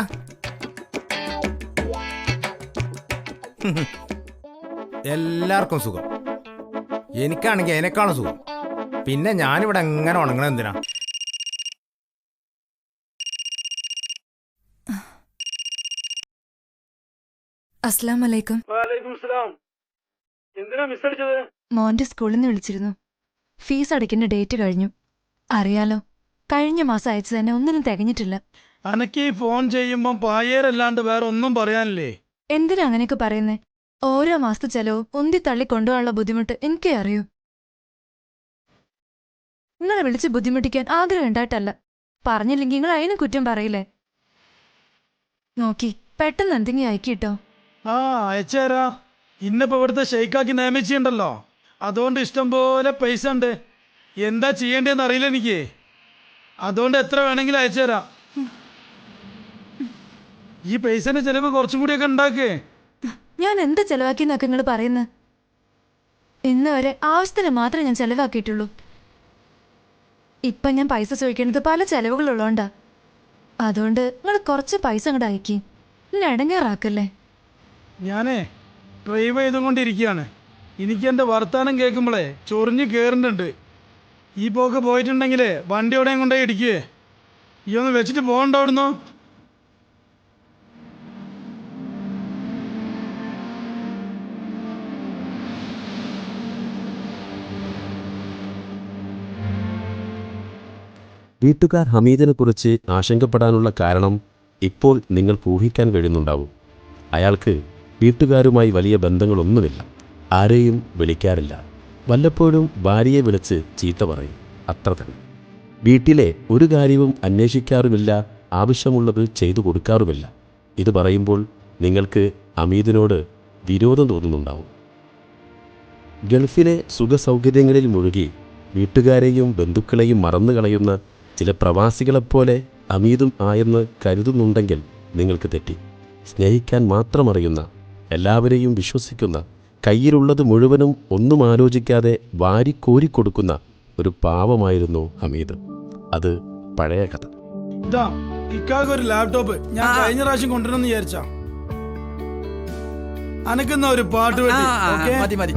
എല്ലാവർക്കും സുഖം. എനിക്കാണെങ്കിൽ എന്നെക്കാളും സുഖം. പിന്നെ ഞാനിവിടെ എങ്ങനെ ഉണങ്ങണം എന്തിനാ? അസ്സലാം വലൈക്കും. എന്തിനാ മിസ്സടിച്ചത്? മോന്റെ സ്കൂളിൽ നിന്ന് വിളിച്ചിരുന്നു. ഫീസ് അടയ്ക്കേണ്ട ഡേറ്റ് കഴിഞ്ഞു. അറിയാലോ, കഴിഞ്ഞ മാസം അയച്ചു തന്നെ ഒന്നിനും തികഞ്ഞിട്ടില്ല. അനക്ക് ഈ ഫോൺ ചെയ്യുമ്പം പായേരല്ലാണ്ട് വേറെ ഒന്നും പറയാനില്ലേ? എന്തിനാ അങ്ങനെയൊക്കെ പറയുന്നേ? ഓരോ മാസത്തെ ചെലവും ഉന്തി തള്ളി കൊണ്ടുപോകാനുള്ള ബുദ്ധിമുട്ട് എനിക്കേ അറിയൂ. നിങ്ങളെ വിളിച്ച് ബുദ്ധിമുട്ടിക്കാൻ ആഗ്രഹം ഉണ്ടായിട്ടല്ല. പറഞ്ഞില്ലെങ്കിൽ നിങ്ങൾ അതിന് കുറ്റം പറയില്ലേ? നോക്കി പെട്ടെന്ന് എന്തെങ്കിലും അയക്കിട്ടോ. ആ അയച്ചേരാ. ഇന്നിപ്പോ ഇവിടുത്തെ ഷെയ്ക്കാക്കി നിയമിച്ചിട്ടുണ്ടല്ലോ, അതുകൊണ്ട് ഇഷ്ടം പോലെ പൈസ ഉണ്ട്. എന്താ ചെയ്യേണ്ടതെന്ന് അറിയില്ല എനിക്ക്. അതുകൊണ്ട് എത്ര വേണമെങ്കിലും അയച്ചുതരാം. ഈ പൈസന്റെ ചെലവ് കുറച്ചും കൂടിയൊക്കെ ഉണ്ടാക്കേ. ഞാൻ എന്ത് ചെലവാക്കിന്നൊക്കെ നിങ്ങൾ പറയുന്നത്? ഇന്ന് വരെ ആവശ്യത്തിന് മാത്രമേ ഞാൻ ചെലവാക്കിയിട്ടുള്ളൂ. ഇപ്പം ഞാൻ പൈസ ചോദിക്കേണ്ടത് പല ചെലവുകളുള്ളതുകൊണ്ടാ. അതുകൊണ്ട് നിങ്ങൾ കുറച്ച് പൈസ അങ്ങോട്ട് അയക്കി. എന്നെ ഇടങ്ങേറാക്കല്ലേ. ഞാനേ ഡ്രൈവ് ചെയ്തുകൊണ്ടിരിക്കുകയാണ്. എനിക്ക് എൻ്റെ വർത്താനം കേൾക്കുമ്പോഴേ ചൊറിഞ്ഞ് കയറുന്നുണ്ട്. ഈ പോക്ക് പോയിട്ടുണ്ടെങ്കിലേ വണ്ടി എവിടെയും കൊണ്ടുപോയി ഇടിക്കുവേ. ഈ ഒന്ന് വെച്ചിട്ട് പോകണ്ട അവിടുന്ന്. വീട്ടുകാർ ഹമീദിനെക്കുറിച്ച് ആശങ്കപ്പെടാനുള്ള കാരണം ഇപ്പോൾ നിങ്ങൾക്ക് ഊഹിക്കാൻ കഴിയുന്നുണ്ടാവും. അയാൾക്ക് വീട്ടുകാരുമായി വലിയ ബന്ധങ്ങളൊന്നുമില്ല. ആരെയും വിളിക്കാറില്ല. വല്ലപ്പോഴും ഭാര്യയെ വിളിച്ച് ചീത്ത പറയും, അത്ര തന്നെ. വീട്ടിലെ ഒരു കാര്യവും അന്വേഷിക്കാറുമില്ല, ആവശ്യമുള്ളത് ചെയ്തു കൊടുക്കാറുമില്ല. ഇത് പറയുമ്പോൾ നിങ്ങൾക്ക് ഹമീദിനോട് വിരോധം തോന്നുന്നുണ്ടാവും. ഗൾഫിലെ സുഖസൗകര്യങ്ങളിൽ മുഴുകി വീട്ടുകാരെയും ബന്ധുക്കളെയും മറന്നു കളയുന്ന ചില പ്രവാസികളെപ്പോലെ ഹമീദും ആയെന്ന് കരുതുന്നുണ്ടെങ്കിൽ നിങ്ങൾക്ക് തെറ്റി. സ്നേഹിക്കാൻ മാത്രമറിയുന്ന, എല്ലാവരെയും വിശ്വസിക്കുന്ന, കയ്യിലുള്ളത് മുഴുവനും ഒന്നും ആലോചിക്കാതെ വാരിക്കോരിക്കൊടുക്കുന്ന ഒരു പാവമായിരുന്നു ഹമീദ്. അത് പഴയ കഥ. ഇതാ ഇക്കാക്ക് ഒരു ലാപ്ടോപ്പ് ഞാൻ കഴിഞ്ഞ പ്രാവശ്യം കൊണ്ടുവരണമെന്ന് വിചാരിച്ചാ. അനക്കുന്ന ഒരു പാട്ട് വേണ്ടി. മതി മതി.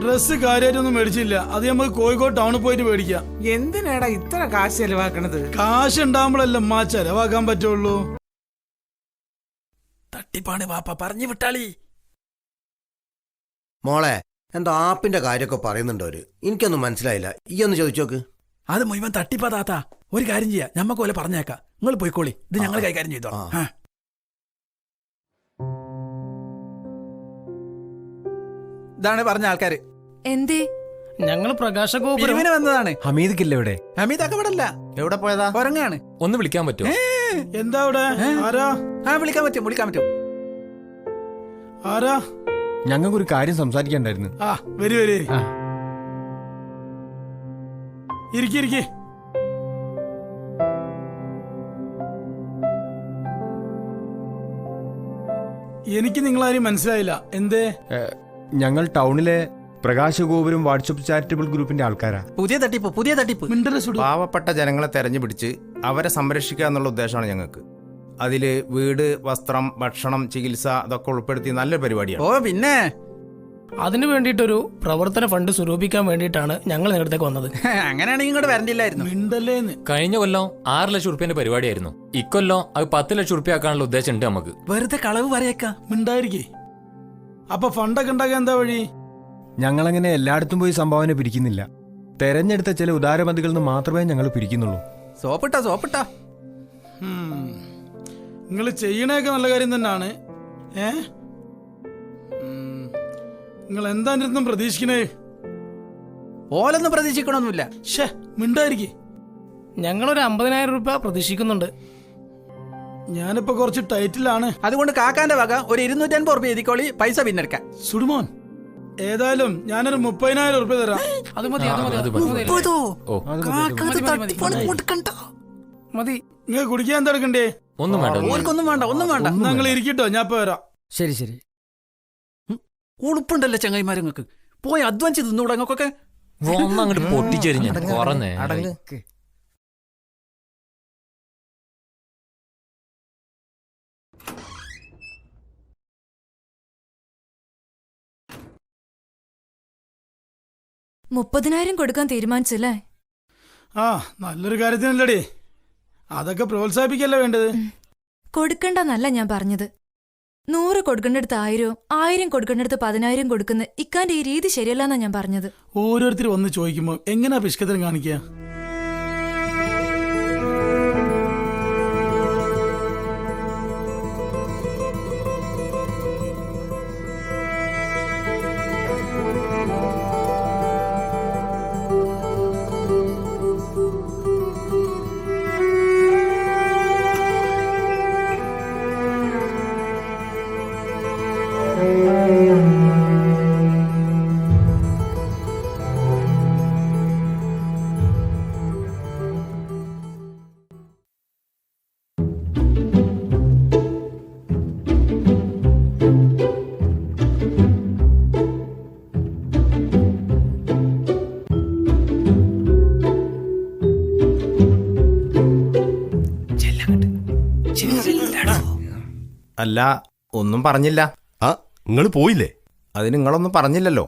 ഡ്രസ് കാര്യമായിട്ടൊന്നും മേടിച്ചില്ല. അത് നമുക്ക് കോഴിക്കോട് ടൗണിൽ പോയിട്ട് മേടിക്കാം. എന്തിനാടാ ഇത്ര കാശ് ചെലവാക്കണത്? കാശ് ഉണ്ടാകുമ്പോഴല്ലേ അമ്മ ചെലവാക്കാൻ പറ്റുള്ളൂ. തട്ടിപ്പാണ് വാപ്പ, പറഞ്ഞു വിട്ടാളി. മോളെ എന്തോ ആപ്പിന്റെ കാര്യമൊക്കെ പറയുന്നുണ്ടോ അവര്? എനിക്കൊന്നും മനസ്സിലായില്ല. ഈ ഒന്ന് ചോദിച്ചോക്ക്. അത് മുഴുവൻ തട്ടിപ്പാ താത്ത. ഒരു കാര്യം ചെയ്യാം, ഞമ്മക്ക് പോലെ പറഞ്ഞേക്കാം. നിങ്ങൾ പോയിക്കോളി, ഇത് ഞങ്ങൾ കൈകാര്യം ചെയ്തോ. ഇതാണ് പറഞ്ഞ ആൾക്കാര്. എന്തേ? ഞങ്ങൾ പ്രകാശഗോപുരവിന് വന്നതാണ്. ഹമീദിക്കില്ല ഇവിടെ. ഹമീദൊക്കെ ഇവിടെ അല്ല. എവിടെ പോയതാ? ഉറങ്ങാണ്. ഒന്ന് വിളിക്കാൻ പറ്റുമോ? എന്താ ഇവിടെ? ആരാ? വിളിക്കാൻ പറ്റും. ആരാ? ഞങ്ങൾക്കൊരു കാര്യം സംസാരിക്കാണ്ടായിരുന്നു. ആ വരി. ഇരിക്കി. എനിക്ക് നിങ്ങളാരും മനസ്സിലായില്ല. എന്തേ? ഞങ്ങൾ ടൗണിലെ പ്രകാശഗോപുരം വാട്സപ്പ് ചാരിറ്റബിൾ ഗ്രൂപ്പിന്റെ ആൾക്കാരാ. പുതിയ തട്ടിപ്പ്. പാവപ്പെട്ട ജനങ്ങളെ തെരഞ്ഞു പിടിച്ച് അവരെ സംരക്ഷിക്കുക എന്നുള്ള ഉദ്ദേശമാണ് ഞങ്ങൾക്ക്. അതില് വീട്, വസ്ത്രം, ഭക്ഷണം, ചികിത്സ അതൊക്കെ ഉൾപ്പെടുത്തി നല്ലൊരു പരിപാടിയാണ്. ഓ പിന്നെ അതിനു വേണ്ടിയിട്ടൊരു പ്രവർത്തന ഫണ്ട് സ്വരൂപിക്കാൻ വേണ്ടിയിട്ടാണ് ഞങ്ങൾ നിങ്ങളുടെ വന്നത്. അങ്ങനെയാണെങ്കിൽ ഇങ്ങോട്ട് വരണ്ടില്ലായിരുന്നു. കഴിഞ്ഞ കൊല്ലം 6 ലക്ഷം റുപ്യന്റെ പരിപാടിയായിരുന്നു. ഇക്കൊല്ലം അത് 10 ലക്ഷം റുപ്യ ആക്കാനുള്ള ഉദ്ദേശം ഉണ്ട് നമുക്ക്. വെറുതെ കളവ് പറയേക്കാം. മിണ്ടായിരിക്കേ. അപ്പൊ ഫണ്ടൊക്കെ ഉണ്ടാക്കാൻ എന്താ വഴി? ഞങ്ങളങ്ങനെ എല്ലായിടത്തും പോയി സംഭാവന പിരിക്കുന്നില്ല. തെരഞ്ഞെടുത്ത ചില ഉദാരമതികളിൽ നിന്ന് മാത്രമേ ഞങ്ങൾ പിരിക്കുന്നുള്ളൂ. സോപ്പിട്ടാ നിങ്ങൾ ചെയ്യണൊക്കെ നല്ല കാര്യം തന്നെയാണ്. നിങ്ങൾ എന്താ അടുത്തും പ്രതീക്ഷിക്കണേ? ഓലൊന്നും പ്രതീക്ഷിക്കണമൊന്നുമില്ല. മിണ്ടായിരിക്കേ. ഞങ്ങളൊരു 50,000 രൂപ പ്രതീക്ഷിക്കുന്നുണ്ട്. ഞാനിപ്പോ കുറച്ച് ടൈറ്റിലാണ്. അതുകൊണ്ട് കാക്കാന്റെ വക ഒരു 250 രൂപ എഴുതിക്കോളി, പൈസ പിന്നെടുക്കാം. സുടുമോൻ ഏതായാലും ഞാനൊരു 30,000 ഉറുപ്പ്യ തരാം. അത് മതി അത് മതി അത് അത് മതി. മതി. ഓ മതി. നിങ്ങൾ കുടിക്കാൻ എന്താ എടുക്കണ്ടേ? ഒന്നും വേണ്ട ഓർക്കൊന്നും വേണ്ട ഒന്നും വേണ്ട. നിങ്ങൾ ഇരിക്കട്ടോ, ഞാൻ ഇപ്പൊ വരാം. ശരി ശരി. ഉളുപ്പുണ്ടല്ലോ ചങ്ങായിമാരങ്ങൾക്ക്. പോയി അധ്വാനിച്ച് തിന്നൂടെ അങ്ങക്കൊക്കെ. അങ്ങോട്ട് പൊട്ടിച്ചെരിഞ്ഞ കുറഞ്ഞേ അടങ്ങ്. $30,000 കൊടുക്കാൻ തീരുമാനിച്ചല്ലേ? ആ, നല്ലൊരു കാര്യത്തിനല്ലടി. അതൊക്കെ പ്രോത്സാഹിപ്പിക്കല്ലേ വേണ്ടത്. കൊടുക്കണ്ടെന്നല്ല ഞാൻ പറഞ്ഞത്. 100 കൊടുക്കേണ്ടടുത്ത് 1000, 1000 കൊടുക്കേണ്ടടുത്ത് 10,000 കൊടുക്കുന്ന ഇക്കാന്റെ ഈ രീതി ശരിയല്ലെന്നാ ഞാൻ പറഞ്ഞത്. ഓരോരുത്തർ വന്ന് ചോദിക്കുമ്പോ എങ്ങനെയാ പിഷ്കത്തരം കാണിക്കുക? അല്ല, ഒന്നും പറഞ്ഞില്ല. ആ, നിങ്ങൾ പോയില്ലേ? അത് നിങ്ങളൊന്നും പറഞ്ഞില്ലല്ലോ.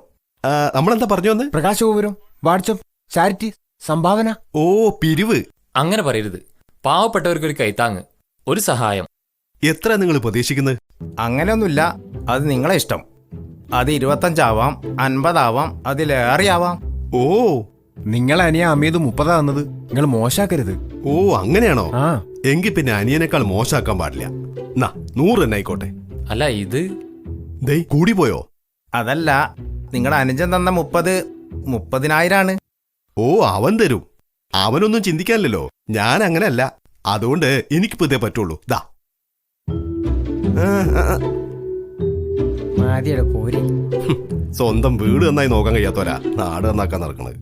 നമ്മളെന്താ പറഞ്ഞു വന്ന്? പ്രകാശഗോപുരം, വാട്സപ്പ്, ചാരിറ്റി, സംഭാവന. ഓ, പിരിവ്. അങ്ങനെ പറയരുത്. പാവപ്പെട്ടവർക്കൊരു കൈത്താങ്ങ്, ഒരു സഹായം. എത്ര നിങ്ങൾ പ്രതീക്ഷിക്കുന്നത്? അങ്ങനെയൊന്നുമില്ല. അത് നിങ്ങളെ ഇഷ്ടം. അത് 25 ആവാം, 50 ആവാം, അതിലേറെ ആവാം. ഓ, നിങ്ങളെ അനിയ അമീത് 30 തന്നത്. നിങ്ങൾ മോശാക്കരുത്. ഓ അങ്ങനെയാണോ? എങ്കിൽ പിന്നെ അനിയനേക്കാൾ മോശാക്കാൻ പാടില്ല. 100 തന്നെ ആയിക്കോട്ടെ. അല്ല, ഇത് കൂടി പോയോ? അതല്ല, നിങ്ങളുടെ അനുജൻ തന്ന 30,000 ഓ, അവൻ തരും. അവനൊന്നും ചിന്തിക്കാനില്ലല്ലോ. ഞാൻ അങ്ങനെയല്ല. അതുകൊണ്ട് എനിക്കിപ്പോ ഇതേ പറ്റുള്ളൂ. സ്വന്തം വീട് നന്നായി നോക്കാൻ കഴിയാത്തവരാ നാട് നന്നാക്കാൻ നടക്കണത്.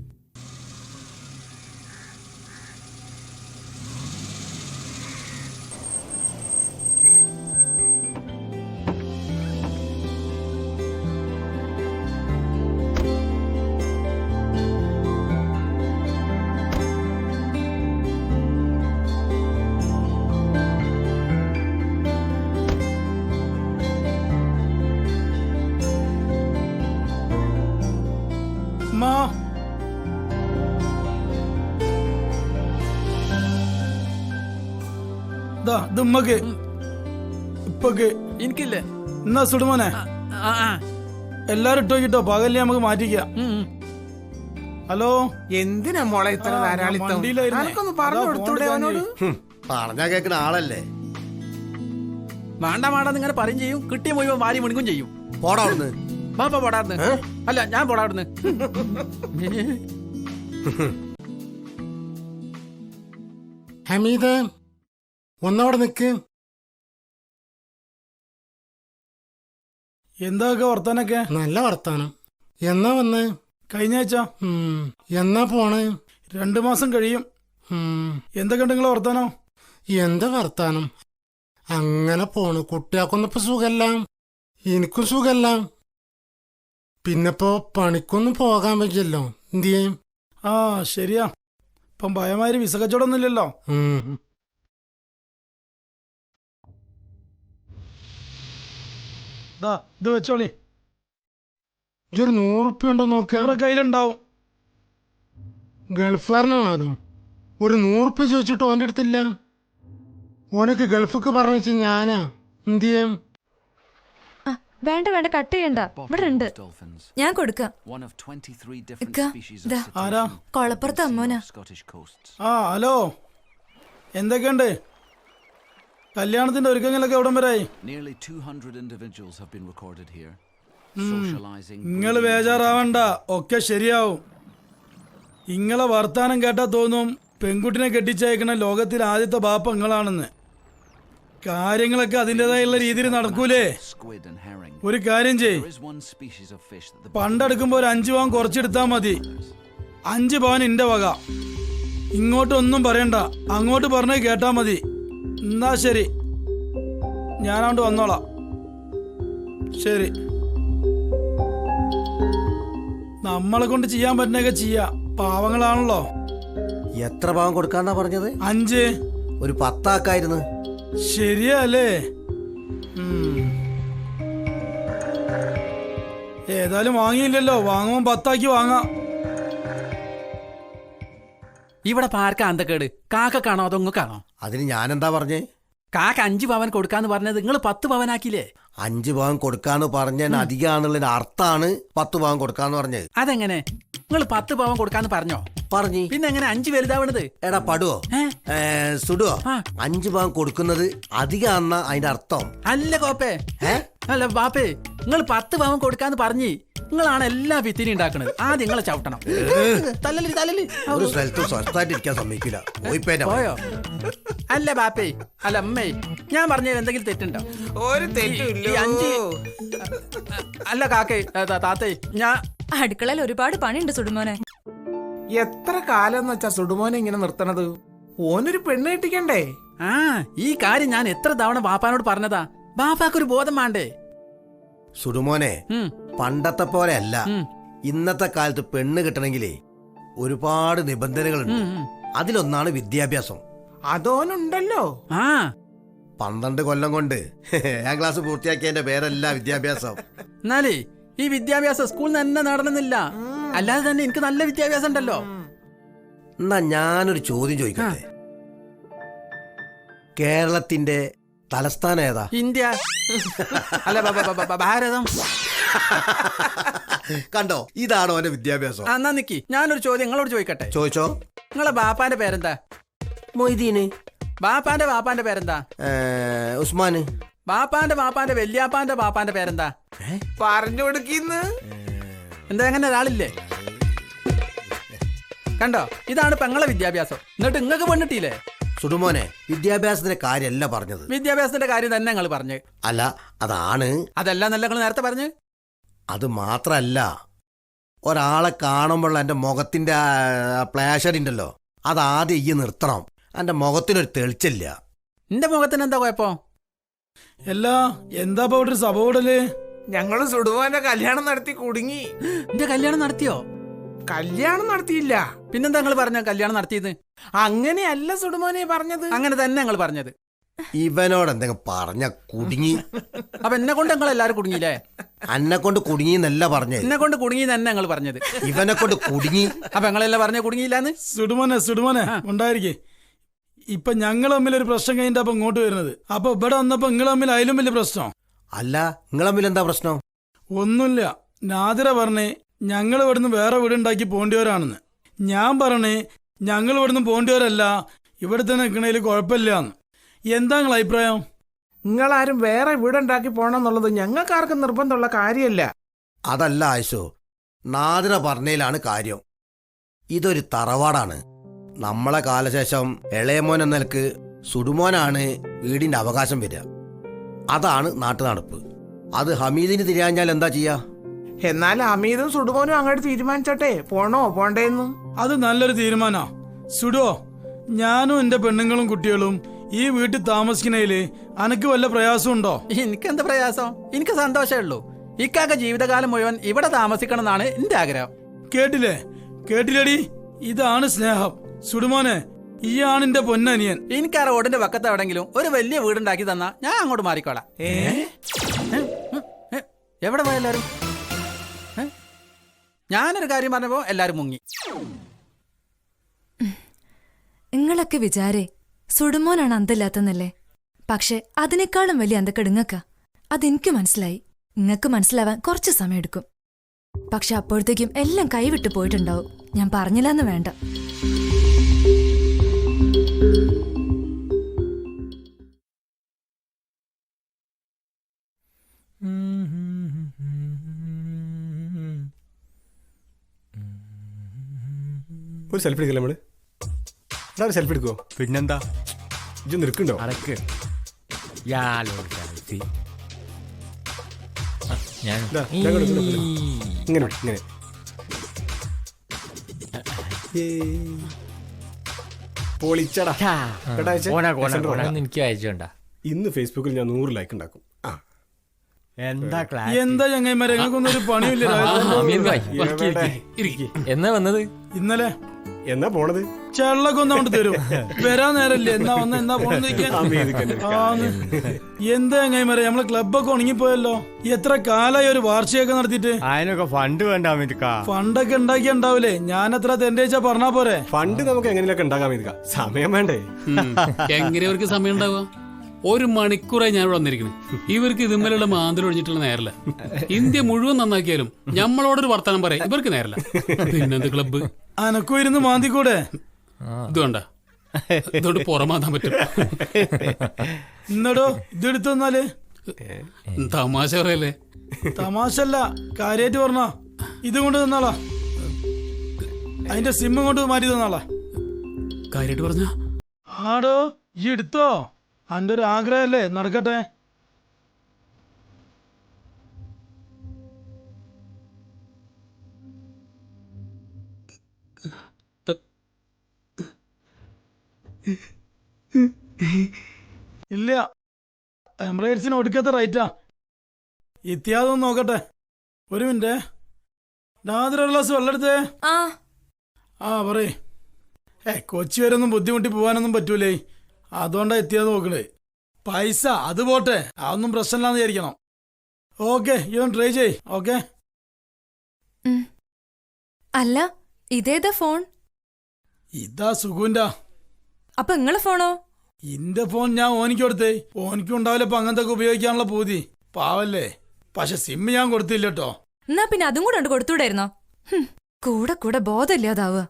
എനിക്കില്ലേ? എന്നാ സുടുമോനെ, എല്ലാരും ഇട്ടോ കിട്ടോ, പകല് നമുക്ക് മാറ്റിക്കാം. ഹലോ, എന്തിനാ മോളെ ഇത്ര ധാരാളിത്തം? അനക്കൊന്ന് പറഞ്ഞു കൊടുത്തൂടെ അവനോട്? പറഞ്ഞാ കേൾക്കുന്ന ആളല്ലേ. വേണ്ട ഇങ്ങനെ പറയും ചെയ്യും. കിട്ടിയ മുഴുവൻ വാരി മുണിക്കും ചെയ്യും. പോടാവുന്ന് ബാപ്പ പോടാർന്ന്. അല്ല, ഞാൻ പോടാർന്ന്. ഹമീദ്, ഒന്നവിടെ നിക്ക്. എന്താ വർത്താനൊക്കെ? നല്ല വർത്താനം. എന്നാ വന്ന്? കഴിഞ്ഞ ആഴ്ച. എന്നാ പോണ്? 2 മാസം കഴിയും. എന്തൊക്കെ ഉണ്ട് നിങ്ങളെ വർത്താനം? എന്താ വർത്താനം? അങ്ങനെ പോണ്. കുട്ടിയാക്കൊന്നിപ്പോ സുഖല്ല, എനിക്കും സുഖല്ല. പിന്നെപ്പോ പണിക്കൊന്നും പോകാൻ പറ്റില്ലല്ലോ. എന്തിയേ? ആ, ശരിയാ. ഇപ്പം ഭയമാതിരി വിസ കച്ചവടമൊന്നുമില്ലല്ലോ. ഇത് വെച്ചോളി. ഇതൊരു 100 ഉറുപ്പ്യ ഉണ്ടോ നോക്കിയാ? കയ്യിലുണ്ടാവും. ഗൾഫുകാരനാണോ? ഒരു 100 ഉറുപ്പ്യ ചോദിച്ചിട്ട് ഓൻ്റെ അടുത്തില്ല. ഓനക്ക് ഗൾഫിക്ക് പറഞ്ഞു ഞാനാ. എന്തിയേ? വേണ്ട കട്ട് ചെയ്യണ്ട, ഇവിടെ ഉണ്ട്, ഞാൻ കൊടുക്കാം. കൊളപ്പുറത്ത് അമ്മോനാ. ആ, ഹലോ, എന്തൊക്കെയുണ്ട്? കല്യാണത്തിന്റെ ഒരുക്കങ്ങളൊക്കെ എവിടം വരായി? നിങ്ങൾ ബേജാറാവണ്ട, ഒക്കെ ശരിയാവും. ഇങ്ങളെ വർത്താനം കേട്ടാ തോന്നും പെൺകുട്ടിനെ കെട്ടിച്ചയക്കണ ലോകത്തിലെ ആദ്യത്തെ ബാപ്പ നിങ്ങളാണെന്ന്. കാര്യങ്ങളൊക്കെ അതിൻ്റെതായുള്ള രീതിയിൽ നടക്കൂലേ? ഒരു കാര്യം ചെയ്, പണ്ടെടുക്കുമ്പോ ഒരു 5 പവൻ കുറച്ചെടുത്താ മതി. 5 പവൻ എന്റെ വക. ഇങ്ങോട്ടൊന്നും പറയണ്ട, അങ്ങോട്ട് പറഞ്ഞേ കേട്ടാ മതി. എന്നാ ശരി, ഞാനങ്ങോട്ട് വന്നോളാം. ശരി, നമ്മളെ കൊണ്ട് ചെയ്യാൻ പറ്റുന്നൊക്കെ ചെയ്യാ. പാവങ്ങളാണല്ലോ. എത്ര പാവം കൊടുക്കാന്നാ പറഞ്ഞത്? 5. ഒരു 10 ആക്കായിരുന്നു. ശരിയല്ലേ? ഏതായാലും വാങ്ങിയില്ലല്ലോ, വാങ്ങുമ്പോ 10 ആക്കി വാങ്ങാം. ഇവിടെ പാർക്ക അന്തക്കേട് കാക്കക്കാണോ അതോ ഇങ്ങക്കാണോ? അതിന് ഞാനെന്താ പറഞ്ഞേ? കാക്ക 5 പവൻ കൊടുക്കാന്ന് പറഞ്ഞത് നിങ്ങൾ 10 പവനാക്കിയില്ലേ? 5 പവൻ കൊടുക്കാന്ന് പറഞ്ഞ അധികമാണെന്നുള്ളതിന് അർത്ഥാണ് 10 പവൻ കൊടുക്കാന്ന് പറഞ്ഞത്. അതെങ്ങനെ? നിങ്ങൾ 10 പവൻ കൊടുക്കാന്ന് പറഞ്ഞോ? പറഞ്ഞു. പിന്നെ എങ്ങനെ 5 വലുതാവണത്? എടാ പടുവോ സുടുവോ? 5 പവൻ കൊടുക്കുന്നത് അധികമാണെന്ന അതിന്റെ അർത്ഥം. അല്ല കോപ്പേ, അല്ല ബാപ്പേ, നിങ്ങൾ 10 പവൻ കൊടുക്കാന്ന് പറഞ്ഞ് നിങ്ങളാണ് എല്ലാ ഭിത്തിനും ഉണ്ടാക്കുന്നത്. ആദ്യം നിങ്ങളെ ചവിട്ടണം. തല്ലല് തല്ലല്. ഒരു സ്ഥലത്തും സ്വസ്ഥമായിട്ട് ഇരിക്കാൻ സമ്മതിക്കില്ല. പോയോ? അല്ല ബാപ്പേ, അല്ല അമ്മേ, ഞാൻ പറഞ്ഞതിൽ എന്തെങ്കിലും തെറ്റുണ്ടോ? ഒരു തെറ്റില്ല. 5 അല്ല കാക്കേ താത്തേ, ഞാൻ അടുക്കളയിൽ ഒരുപാട് പണിയുണ്ട് സുടുമോനെ. എത്ര കാലം എന്ന് വെച്ചാ സുടുമോനെ ഇങ്ങനെ നിർത്തണത്? ഓനൊരു പെണ്ണ് കെട്ടിക്കണ്ടേ? ഈ കാര്യം ഞാൻ എത്ര തവണ ബാപ്പാനോട് പറഞ്ഞതാ. ബാപ്പാക്കൊരു ബോധം വേണ്ടേ? സുടുമോനെ, പണ്ടത്തെ പോലെ അല്ല. ഇന്നത്തെ കാലത്ത് പെണ്ണ് കിട്ടണമെങ്കിലേ ഒരുപാട് നിബന്ധനകളുണ്ട്. അതിലൊന്നാണ് വിദ്യാഭ്യാസം. അതോനുണ്ടല്ലോ. 12 കൊല്ലം കൊണ്ട് 7ാം ക്ലാസ് പൂർത്തിയാക്കിയതിന്റെ പേരല്ല വിദ്യാഭ്യാസം. എന്നാലേ ഈ വിദ്യാഭ്യാസം സ്കൂളിൽ തന്നെ നടന്നില്ല. അല്ലാതെ തന്നെ എനിക്ക് നല്ല വിദ്യാഭ്യാസം ഉണ്ടല്ലോ. എന്നാ ഞാനൊരു ചോദ്യം ചോദിക്കട്ടെ. കേരളത്തിന്റെ തലസ്ഥാനം ഏതാ? ഇന്ത്യ. അല്ല ഭാരതം. കണ്ടോ, ഇതാണോ അവന്റെ വിദ്യാഭ്യാസം? എന്നാ നിക്കി, ഞാനൊരു ചോദ്യം നിങ്ങളോട് ചോദിക്കട്ടെ. ചോദിച്ചോ. നിങ്ങളെ ബാപ്പാന്റെ പേരെന്താ? മൊയ്തീന്. ബാപ്പാന്റെ പേരെന്താ? ഉസ്മാന്. ബാപ്പാന്റെ വല്യാപ്പാന്റെ ബാപ്പാന്റെ പേരെന്താ? പറഞ്ഞു കൊടുക്കുന്നു. എന്താ അങ്ങനെ ഒരാളില്ലേ? കണ്ടോ, ഇതാണ് പെങ്ങളെ വിദ്യാഭ്യാസം. എന്നിട്ട് നിങ്ങൾക്ക് പെണ്ണിട്ടില്ലേ? സുടുമോനെ, വിദ്യാഭ്യാസത്തിന്റെ കാര്യമല്ല പറഞ്ഞത്. വിദ്യാഭ്യാസത്തിന്റെ കാര്യം തന്നെ നിങ്ങൾ പറഞ്ഞു. അല്ല, അതാണ്. അതല്ല നല്ല നിങ്ങൾ നേരത്തെ പറഞ്ഞു. അത് മാത്രല്ല, ഒരാളെ കാണുമ്പോൾ എന്റെ മുഖത്തിന്റെ പ്ലാഷർ ഉണ്ടല്ലോ, അതാദ്യം ഈ നിർത്തണം. എന്റെ മുഖത്തിനൊരു തെളിച്ചില്ല. എന്റെ മുഖത്തിന് എന്താ കുഴപ്പം? എല്ലാ എന്താ ഒരു സഭോടല്? ഞങ്ങള് സുടുമോന്റെ കല്യാണം നടത്തി കുടുങ്ങി. എന്റെ കല്യാണം നടത്തിയോ? കല്യാണം നടത്തിയില്ല. പിന്നെന്താ നിങ്ങൾ പറഞ്ഞ കല്യാണം നടത്തിയത്? അങ്ങനെയല്ല സുടുമോനെ പറഞ്ഞത്. അങ്ങനെ തന്നെ ഞങ്ങൾ പറഞ്ഞത്. ഇവനോട് എന്തെങ്കിലും പറഞ്ഞ കുടുങ്ങി. അപ്പൊ എന്നെ കൊണ്ട് നിങ്ങൾ എല്ലാരും കുടുങ്ങിയില്ലേ? എന്നെ കൊണ്ട് കുടുങ്ങി എന്നല്ല പറഞ്ഞത്. എന്നെ കൊണ്ട് കുടുങ്ങി തന്നെ ഞങ്ങൾ പറഞ്ഞത്. ഇവനെ കൊണ്ട് കുടുങ്ങി. അപ്പൊ ഞങ്ങളെല്ലാം പറഞ്ഞ കുടുങ്ങിയില്ലാന്ന്. സുടുമോനെ ഉണ്ടായിരിക്കേ. ഇപ്പൊ ഞങ്ങൾ തമ്മിൽ ഒരു പ്രശ്നം കഴിഞ്ഞിട്ട് അപ്പൊ ഇങ്ങോട്ട് വരുന്നത്. അപ്പൊ ഇവിടെ വന്നപ്പോ നിങ്ങൾ തമ്മിൽ അതിലും വലിയ പ്രശ്നം. അല്ല, നിങ്ങൾ തമ്മിൽ എന്താ പ്രശ്നം? ഒന്നുമില്ല. നാദിര പറഞ്ഞേ ഞങ്ങൾ ഇവിടുന്ന് വേറെ വീടുണ്ടാക്കി പോണ്ടിയവരാണെന്ന്. ഞാൻ പറഞ്ഞേ ഞങ്ങൾ ഇവിടുന്ന് പോണ്ടിയവരല്ല, ഇവിടെ തന്നെ നിൽക്കണേല് കുഴപ്പമില്ലാന്ന്. എന്താ നിങ്ങളെ അഭിപ്രായം? നിങ്ങളാരും വേറെ വീടുണ്ടാക്കി പോണെന്നുള്ളത് ഞങ്ങൾക്കാർക്കും നിർബന്ധമുള്ള കാര്യമല്ല. അതല്ല ആയിഷോ, നാദിര പറഞ്ഞതിലാണ് കാര്യം. ഇതൊരു തറവാടാണ്. നമ്മളെ കാലശേഷം ഇളയമോൻ എന്ന നിലക്ക് സുടുമോനാണ് വീടിന്റെ അവകാശം വരിക. അതാണ് നാട്ടു നടപ്പ്. അത് ഹമീദിന് തിരിയാഞ്ഞാൽ എന്താ ചെയ്യാ? എന്നാൽ ഹമീദും സുടുമോനും അങ്ങോട്ട് തീരുമാനിച്ചോട്ടെ, പോണോ പോണ്ടേന്ന്. അത് നല്ലൊരു തീരുമാനാ. സുഡോ, ഞാനും എന്റെ പെണ്ണുങ്ങളും കുട്ടികളും ഈ വീട്ടിൽ താമസിക്കുന്നതില് അനക്ക് വല്ല പ്രയാസമുണ്ടോ? എനിക്കെന്ത് പ്രയാസം? എനിക്ക് സന്തോഷമേ ഉള്ളൂ. ഇക്കാക്ക ജീവിതകാലം മുഴുവൻ ഇവിടെ താമസിക്കണം എന്നാണ് എന്റെ ആഗ്രഹം. കേട്ടില്ലേടി? ഇതാണ് സ്നേഹം. സുടുമോനെ, ഈയാണ് എന്റെ പൊന്നനിയൻ. എനിക്ക് ആ റോഡിന്റെ പക്കത്ത് എവിടെങ്കിലും ഒരു വലിയ വീടുണ്ടാക്കി തന്നാ ഞാൻ അങ്ങോട്ട് മാറിക്കോളാം. എവിടെ പോയ എല്ലാരും? ഞാനൊരു കാര്യം പറഞ്ഞപ്പോ എല്ലാരും മുങ്ങി. നിങ്ങളൊക്കെ വിചാരേ സുടുമോനാണ് അന്തല്ലാത്തന്നല്ലേ? പക്ഷെ അതിനേക്കാളും വലിയ അന്തക്കേട് ഇങ്ങക്ക. അതെനിക്ക് മനസ്സിലായി. ഇങ്ങക്ക് മനസ്സിലാവാൻ കുറച്ച് സമയം എടുക്കും. പക്ഷെ അപ്പോഴത്തേക്കും എല്ലാം കൈവിട്ടു പോയിട്ടുണ്ടാവും. ഞാൻ പറഞ്ഞില്ലെന്ന് വേണ്ട. ഒരു സെൽഫി എടുക്കല്ലേ നമ്മള്? സെൽഫി എടുക്കോ? പിന്നെന്താ, ഇജ്ജ് നിൽക്കണ്ടോ? അടക്ക് ഞാൻ ഇങ്ങനെ ഇങ്ങനെ പൊളിച്ചടാ എനിക്ക് അയച്ചോണ്ട. ഇന്ന് ഫേസ്ബുക്കിൽ ഞാൻ 100 ലൈക്ക് ഉണ്ടാക്കും. എന്താ ചങ്ങായിമാരെ ഞങ്ങൾക്കൊന്നും ഒരു പണിയില്ല. എന്നാ വന്നത്? ഇന്നലെ. എന്നാ പോണത്? ചെള്ളൊക്കെ ഒന്ന് അങ്ങോട്ട് തരും. വരാൻ നേരല്ലേ? എന്നാ പോണെന്ന് എന്താ ചങ്ങായിമാരെ നമ്മളെ ക്ലബൊക്കെ ഉണങ്ങിപ്പോയല്ലോ. എത്ര കാലായി ഒരു വാർഷികമൊക്കെ നടത്തിയിട്ട്. അതിനൊക്കെ ഫണ്ട് വേണ്ട. ഫണ്ടൊക്കെ ഉണ്ടാക്കിയുണ്ടാവില്ലേ? ഞാൻ എത്ര തെന്റെ വെച്ചാ പറഞ്ഞാ പോരെ. ഫണ്ട് നമുക്ക് എങ്ങനെയൊക്കെ ഉണ്ടാക്കാൻ വേണ്ടി സമയം വേണ്ടേ? എങ്ങനെ ഇവർക്ക് സമയം ഉണ്ടാവുക? 1 മണിക്കൂറായി ഞാൻ ഇവിടെ വന്നിരിക്കുന്നു. ഇവർക്ക് ഇതുമേലുള്ള മാന്തൽ ഒഴിഞ്ഞിട്ടുള്ള നേരല്ല. ഇന്ത്യ മുഴുവൻ നന്നാക്കിയാലും നമ്മളോടൊരു വർത്തമാനം പറയാം ഇവർക്ക് നേരല്ല. പിന്നെന്ത് ക്ലബ്ബ്? അനക്കും ഇരുന്ന് മാന്തിക്കൂടെ? ഇതുകൊണ്ട ഇതോട് പുറമാതാൻ പറ്റും. എന്നടോ ഇതെടുത്തു തന്നാല്. തമാശ പറയല്ലേ? തമാശല്ല, കാര്യായിട്ട് പറഞ്ഞ. ഇത് കൊണ്ട് തന്നാളാ. അതിന്റെ സിം കൊണ്ട് മാറ്റി തന്നാളാ. കാര്യായിട്ട് പറഞ്ഞ ആടോ ഈ എടുത്തോ. അന്റെ ഒരു ആഗ്രഹല്ലേ, നടക്കട്ടെ. ഇല്ല, എംബ്രൈഡ്സിന് ഒടുക്കത്തെ റേറ്റാ. ഇത്യാദൊന്നും നോക്കട്ടെ. 1 മിനിറ്റ്. നാദിര ഒരു ഗ്ലാസ് വെള്ളം എടുത്തേ. പറയേ. കൊച്ചി വരെ ഒന്നും ബുദ്ധിമുട്ടി പോകാനൊന്നും പറ്റൂലേ. അതുകൊണ്ടാ എത്തിയാന്ന് നോക്കണേ. പൈസ അത് പോട്ടെ, അതൊന്നും പ്രശ്നമില്ലാന്ന് വിചാരിക്കണം. ഓക്കെ, ഇവൻ ട്രൈ ചെയ്. ഓക്കെ. അല്ല, ഇതേതാ ഫോൺ? ഇതാ സുഖുവിന്റെ. അപ്പൊ നിങ്ങളെ ഫോണോ? ഇന്റെ ഫോൺ ഞാൻ ഓനിക്ക് കൊടുത്തേ. ഓനിക്കും ഉണ്ടാവില്ല ഇപ്പൊ അങ്ങനത്തെ ഉപയോഗിക്കാനുള്ള പൂതി. പാവല്ലേ. പക്ഷെ സിം ഞാൻ കൊടുത്തില്ല കേട്ടോ. എന്നാ പിന്നെ അതും കൂടെ കൊടുത്തൂടായിരുന്നോ? കൂടെ കൂടെ ബോധമില്ലാതാവുക.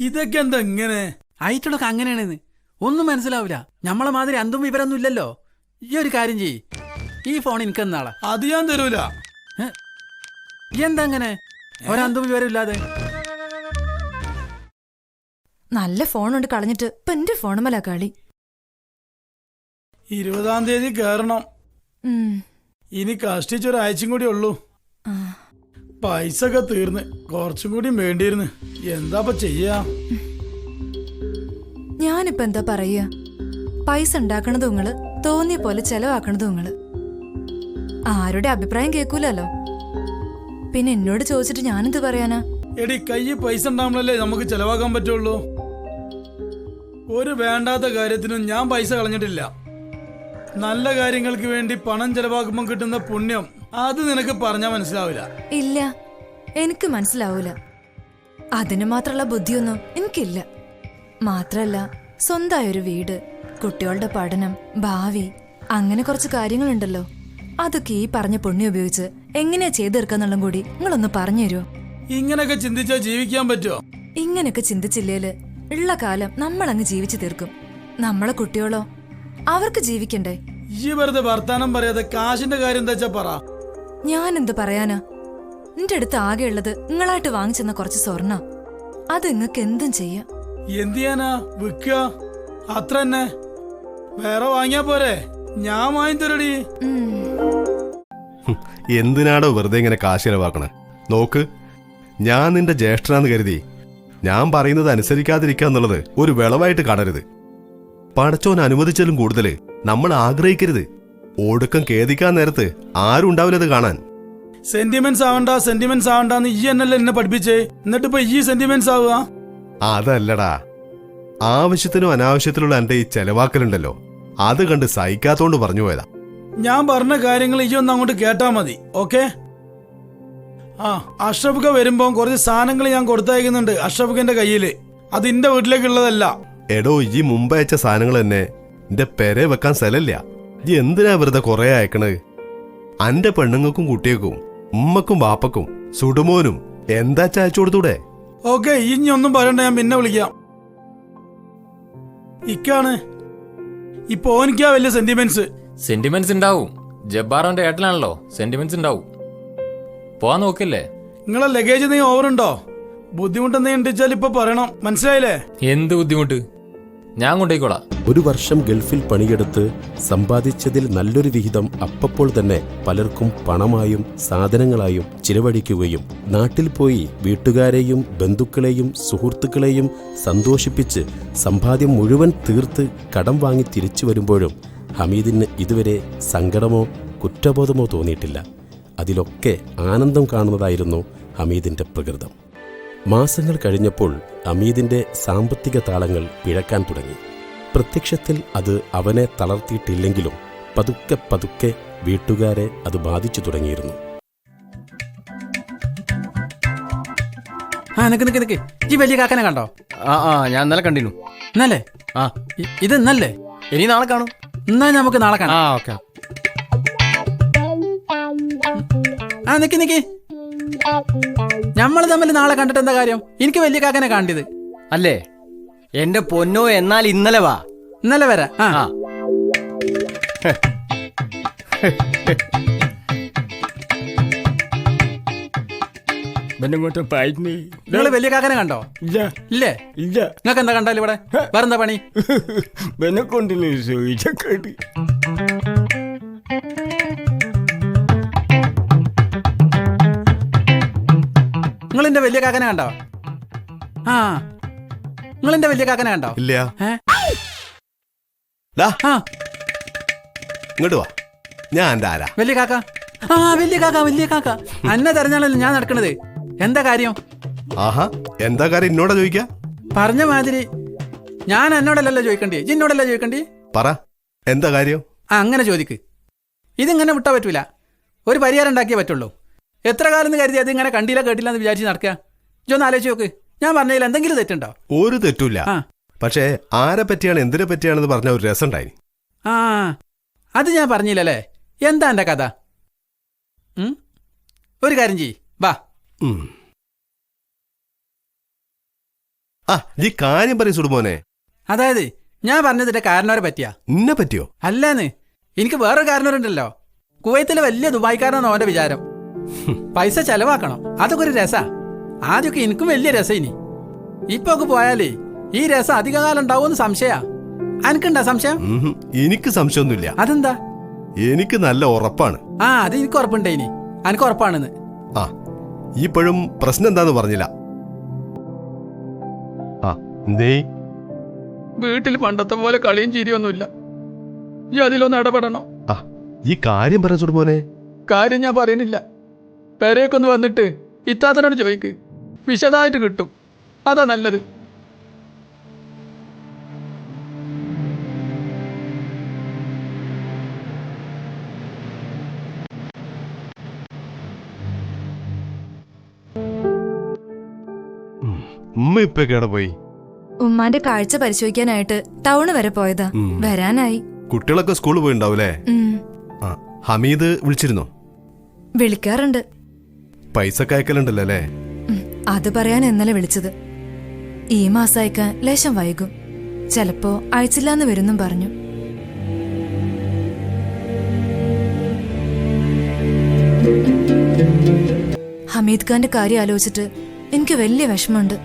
ഇതൊക്കെ എന്താ ഇങ്ങനെ? ആയിട്ടുള്ളൊക്കെ അങ്ങനെയാണെന്ന് ഒന്നും മനസ്സിലാവില്ല. നമ്മളെ മാതിരി അന്തും വിവരൊന്നും ഇല്ലല്ലോ. ഈ ഒരു കാര്യം ചെയ്യ്, ഈ ഫോൺ എനിക്ക് എന്നാളെ. അത് ഞാൻ തരൂല. എന്താ അങ്ങനെ ഒരന്തും വിവരം ഇല്ലാതെ? നല്ല ഫോൺ കൊണ്ട് കളഞ്ഞിട്ട് ഇപ്പൊ എന്റെ ഫോണുമല്ല കളി. 20-ാം തീയതി കേറണം. ഇനി കഷ്ടിച്ചൊരാഴ്ചയും കൂടി ഉള്ളൂ. പൈസ ഒക്കെ തീർന്ന് കുറച്ചും കൂടി വേണ്ടിയിരുന്നു. എന്താ ചെയ്യാ? ഞാനിപ്പോ എന്താ പറയാ? പൈസ ഉണ്ടാക്കണതും നിങ്ങള്, തോന്നിയ പോലെ ചെലവാക്കണതും നിങ്ങള്. ആരുടെ അഭിപ്രായം കേൾക്കൂലല്ലോ. പിന്നെ എന്നോട് ചോദിച്ചിട്ട് ഞാനെന്ത് പറയാനാ? എടി, കയ്യിൽ പൈസ ഉണ്ടാവുമ്പോഴല്ലേ നമുക്ക് ചെലവാക്കാൻ പറ്റുള്ളൂ. ഒരു വേണ്ടാത്ത കാര്യത്തിനും ഞാൻ പൈസ കളഞ്ഞിട്ടില്ല. നല്ല കാര്യങ്ങൾക്ക് വേണ്ടി പണം ചെലവാക്കുമ്പോൾ കിട്ടുന്ന പുണ്യം അത് നിനക്ക് പറഞ്ഞാൽ മനസ്സിലാവില്ല. ഇല്ല, എനിക്ക് മനസ്സിലാവൂല. അതിന് മാത്രമുള്ള ബുദ്ധിയൊന്നും എനിക്കില്ല. മാത്രല്ല, സ്വന്തമായൊരു വീട്, കുട്ടികളുടെ പഠനം, ഭാവി, അങ്ങനെ കുറച്ച് കാര്യങ്ങളുണ്ടല്ലോ. അതൊക്കെ ഈ പറഞ്ഞ പുണ്യം ഉപയോഗിച്ച് എങ്ങനെയാ ചെയ്തു തീർക്കാന്നുള്ളും കൂടി നിങ്ങളൊന്ന് പറഞ്ഞു തരുമോ? ഇങ്ങനെയൊക്കെ ചിന്തിച്ചാ ജീവിക്കാൻ പറ്റുമോ? ഇങ്ങനെയൊക്കെ ചിന്തിച്ചില്ലേല് ഉള്ള കാലം നമ്മളങ്ങ് ജീവിച്ചു തീർക്കും. നമ്മളെ കുട്ടികളോ, അവർക്ക് ജീവിക്കണ്ടേ? ഈ വെറുതെ വർത്താനം പറയാതെ കാശിന്റെ കാര്യം എന്താ വെച്ചാ പറ. ഞാൻ എന്ത് പറയാനാ? എന്റെ അടുത്ത് ആകെ ഉള്ളത് നിങ്ങളായിട്ട് വാങ്ങിച്ചെന്ന കുറച്ച് സ്വർണ്ണ. അത് നിങ്ങക്ക് എന്തും ചെയ്യാം. എന്ത് ചെയ്യാനാ? വിൽക്ക, അത്ര തന്നെ. വേറെ വാങ്ങിയാ പോരെ? ഞാൻ വാങ്ങി തരടി. എന്തിനാടോ വെറുതെ ഇങ്ങനെ കാശ് ചെലവാക്കണേ? നോക്ക്, ഞാൻ നിന്റെ ജ്യേഷ്ഠനാന്ന് കരുതി ഞാൻ പറയുന്നത് അനുസരിക്കാതിരിക്കുക എന്നുള്ളത് ഒരു വിളവായിട്ട് കാണരുത്. പടച്ചോൻ അനുവദിച്ചാലും കൂടുതൽ നമ്മൾ ആഗ്രഹിക്കരുത്. ഒടുക്കം ഖേദിക്കാൻ നേരത്ത് ആരും ഉണ്ടാവില്ലത് കാണാൻ. സെന്റിമെന്റ്സ് ആവണ്ടെന്ന് ഈ എന്നല്ലേ എന്നെ പഠിപ്പിച്ചേ. എന്നിട്ട് ഇപ്പൊ ഈ സെന്റിമെന്റ്സ് ആവുക? അതല്ലടാ, ആവശ്യത്തിനും അനാവശ്യത്തിലുള്ള എന്റെ ഈ ചെലവാക്കലുണ്ടല്ലോ, അത് കണ്ട് സഹിക്കാത്തോണ്ട് പറഞ്ഞു പോയതാ. ഞാൻ പറഞ്ഞ കാര്യങ്ങൾ ഈ ഒന്ന് അങ്ങോട്ട് കേട്ടാ മതി. ഓക്കെ? അഷ്റഫ്ക വരുമ്പോ കുറച്ച് സാധനങ്ങൾ ഞാൻ കൊടുത്തയക്കുന്നുണ്ട് അഷ്റഫ്ഖന്റെ കയ്യില്. അത് എന്റെ വീട്ടിലേക്കുള്ളതല്ല. എടോ, ഈ മുമ്പ് അയച്ച സാധനങ്ങൾ തന്നെ എന്റെ പെരെ വെക്കാൻ സ്ഥലമില്ല. ഈ എന്തിനാ വെറുതെ കുറെ അയക്കണത്? അന്റെ പെണ്ണുങ്ങൾക്കും കുട്ടികൾക്കും ഉമ്മക്കും ബാപ്പക്കും സുടുമോനും എന്താ അയച്ചു കൊടുത്തൂടെ? ഓക്കെ, ഇനി ഒന്നും പറയണ്ട, ഞാൻ പിന്നെ വിളിക്കാം. ഇക്കാണ് ഇപ്പൊ ഓനിക്കാ വലിയ സെന്റിമെന്റ്സ് ഉണ്ടാവും. ജബ്ബാറോന്റെ ഏട്ടനാണല്ലോ, സെന്റിമെന്റ്സ് ഉണ്ടാവും. പോവാൻ നോക്കില്ലേ? നിങ്ങളെ ലഗേജ് നീ ഓവറുണ്ടോ? ബുദ്ധിമുട്ട് നീ ഉണ്ടിച്ചാൽ ഇപ്പൊ പറയണം, മനസ്സിലായില്ലേ? എന്ത് ബുദ്ധിമുട്ട്? ഞാൻ കൊണ്ടുപോയിക്കോളാം. 1 വർഷം ഗൾഫിൽ പണിയെടുത്ത് സമ്പാദിച്ചതിൽ നല്ലൊരു വിഹിതം അപ്പോൾ തന്നെ പലർക്കും പണമായും സാധനങ്ങളായും ചിലവഴിക്കുകയും നാട്ടിൽ പോയി വീട്ടുകാരെയും ബന്ധുക്കളെയും സുഹൃത്തുക്കളെയും സന്തോഷിപ്പിച്ച് സമ്പാദ്യം മുഴുവൻ തീർത്ത് കടം വാങ്ങി തിരിച്ചു വരുമ്പോഴും ഹമീദിന് ഇതുവരെ സങ്കടമോ കുറ്റബോധമോ തോന്നിയിട്ടില്ല. അതിലൊക്കെ ആനന്ദം കാണുന്നതായിരുന്നു ഹമീദിൻ്റെ പ്രകൃതം. മാസങ്ങൾ കഴിഞ്ഞപ്പോൾ ഹമീദിൻ്റെ സാമ്പത്തിക താളങ്ങൾ പിഴക്കാൻ തുടങ്ങി. പ്രത്യക്ഷത്തിൽ അത് അവനെ തളർത്തിയിട്ടില്ലെങ്കിലും പതുക്കെ പതുക്കെ വീട്ടുകാരെ അത് ബാധിച്ചു തുടങ്ങിയിരുന്നു. നിക്ക് ഈ വലിയ കാക്കനെ കണ്ടോ? ഞാൻ ഇന്നലെ കണ്ടിരുന്നു. ഇന്നല്ലേ? ഇത് ഇന്നല്ലേ? ഇനി നാളെ കാണും. എന്നാ നമുക്ക് നാളെ കാണാം. ഓക്കെ. നിക്ക് നമ്മൾ തമ്മിൽ നാളെ കണ്ടിട്ട് എന്താ കാര്യം? എനിക്ക് വലിയ കാക്കനെ കണ്ടത് അല്ലേ? എന്റെ പൊന്നോ, എന്നാൽ ഇന്നലെ വാ. ഇന്നലെ വരാ. നിങ്ങള് വലിയ കാക്കനെ കണ്ടോ? ഇല്ലേ? നിങ്ങൾക്ക് എന്താ കണ്ടാലും ഇവിടെ വേറെന്താ പണി? നിങ്ങളെന്റെ വലിയ കാക്കനെ കണ്ടോ? നിങ്ങളെന്റെ വലിയ കാക്കനെ കണ്ടോ? ഇല്ല. ഇങ്ങോട്ട് വാ. ഞാൻ എന്റെ ആരാ? വലിയ കാക്ക. വലിയ കാക്ക അന്നെ തെരഞ്ഞാലല്ലോ ഞാൻ നടക്കണത്. എന്താ കാര്യം? ആഹാ, എന്താ കാര്യം? എന്നോടാ ചോദിക്കാ? പറഞ്ഞ മാതിരി ഞാൻ എന്നോടല്ലല്ലോ ചോദിക്കണ്ടേ, എന്നോടല്ല ചോദിക്കണ്ടേ. പറ, എന്താ കാര്യം? അങ്ങനെ ചോദിക്ക്. ഇതിങ്ങനെ വിട്ടാ പറ്റൂല. ഒരു പരിഹാരം ഉണ്ടാക്കിയേ പറ്റുള്ളൂ. എത്ര കാലം എന്ന് കരുതി അത് ഇങ്ങനെ കണ്ടില്ല കേട്ടില്ല എന്ന് വിചാരിച്ച് നടക്കുക? ഇതൊന്ന് ആലോചിച്ച് നോക്ക്. ഞാൻ പറഞ്ഞതിൽ എന്തെങ്കിലും തെറ്റുണ്ടോ? ഒരു തെറ്റില്ല. പക്ഷേ ആരെ പറ്റിയാണ് എന്തിനെ പറ്റിയാണെന്ന് പറഞ്ഞ ഒരു രസം ഉണ്ടായി. അത് ഞാൻ പറഞ്ഞില്ലല്ലേ. എന്താ എന്റെ കഥ? ഒരു കാര്യം ചെയ്യ്, വാ. ഈ കാര്യം പറയും സുടുമോനെ. അതായത് ഞാൻ പറഞ്ഞതിന്റെ കാരണവരെ പറ്റിയാ? എന്നെ പറ്റിയോ? അല്ലാന്ന്, എനിക്ക് വേറൊരു കാരണവരുണ്ടല്ലോ. കുവൈത്തിലെ വലിയ ദുബായിക്കാരനാണ് അവന്റെ വിചാരം. പൈസ ചെലവാക്കണം, അതൊക്കെ ഒരു രസാ. ആദ്യമൊക്കെ എനിക്കും വലിയ രസം. ഇനി ഇപ്പൊ ഒക്കെ പോയാലേ ഈ രസം അധികകാലം ഉണ്ടാവുമെന്ന് സംശയാ. അനക്കുണ്ടാ സംശയം? എനിക്ക് സംശയമൊന്നുമില്ല. അതെന്താ? എനിക്ക് നല്ല ഉറപ്പാണ്. അത് എനിക്ക് ഉറപ്പുണ്ടേ. ഇനി അനക്ക് ഉറപ്പാണെന്ന്. ഇപ്പോഴും പ്രശ്നം എന്താന്ന് പറഞ്ഞില്ല. വീട്ടിൽ പണ്ടത്തെ പോലെ കളിയും ചിരിയൊന്നുമില്ല. ഈ അതിലൊന്ന് ഇടപെടണം. ഈ കാര്യം പറയാൻ സുടുമോനെ. കാര്യം ഞാൻ പറയുന്നില്ല. പെരേക്കൊന്ന് വന്നിട്ട് ഇത്താത്തനോട് ചോദിക്ക്, വിശദമായിട്ട് കിട്ടും. അതാ നല്ലത്. ഉമ്മ ഇപ്പൊ കേടെ പോയി. ഉമ്മാന്റെ കാഴ്ച പരിശോധിക്കാനായിട്ട് ടൗണ് വരെ പോയതാ. വരാനായി. കുട്ടികളൊക്കെ സ്കൂളിൽ പോയിണ്ടാവൂലേ? ഹമീദ് വിളിച്ചിരുന്നോ? വിളിക്കാറുണ്ട്. പൈസ അയക്കലുണ്ടല്ലോ അല്ലേ? അത് പറയാൻ ഇന്നലെ വിളിച്ചത്. ഈ മാസം അയക്കാൻ ലേശം വൈകും. ചിലപ്പോ അയച്ചില്ലാന്ന് വരുന്നും പറഞ്ഞു. ഹമീദ് ഖാന്റെ കാര്യം ആലോചിച്ചിട്ട് എനിക്ക് വലിയ വിഷമമുണ്ട്.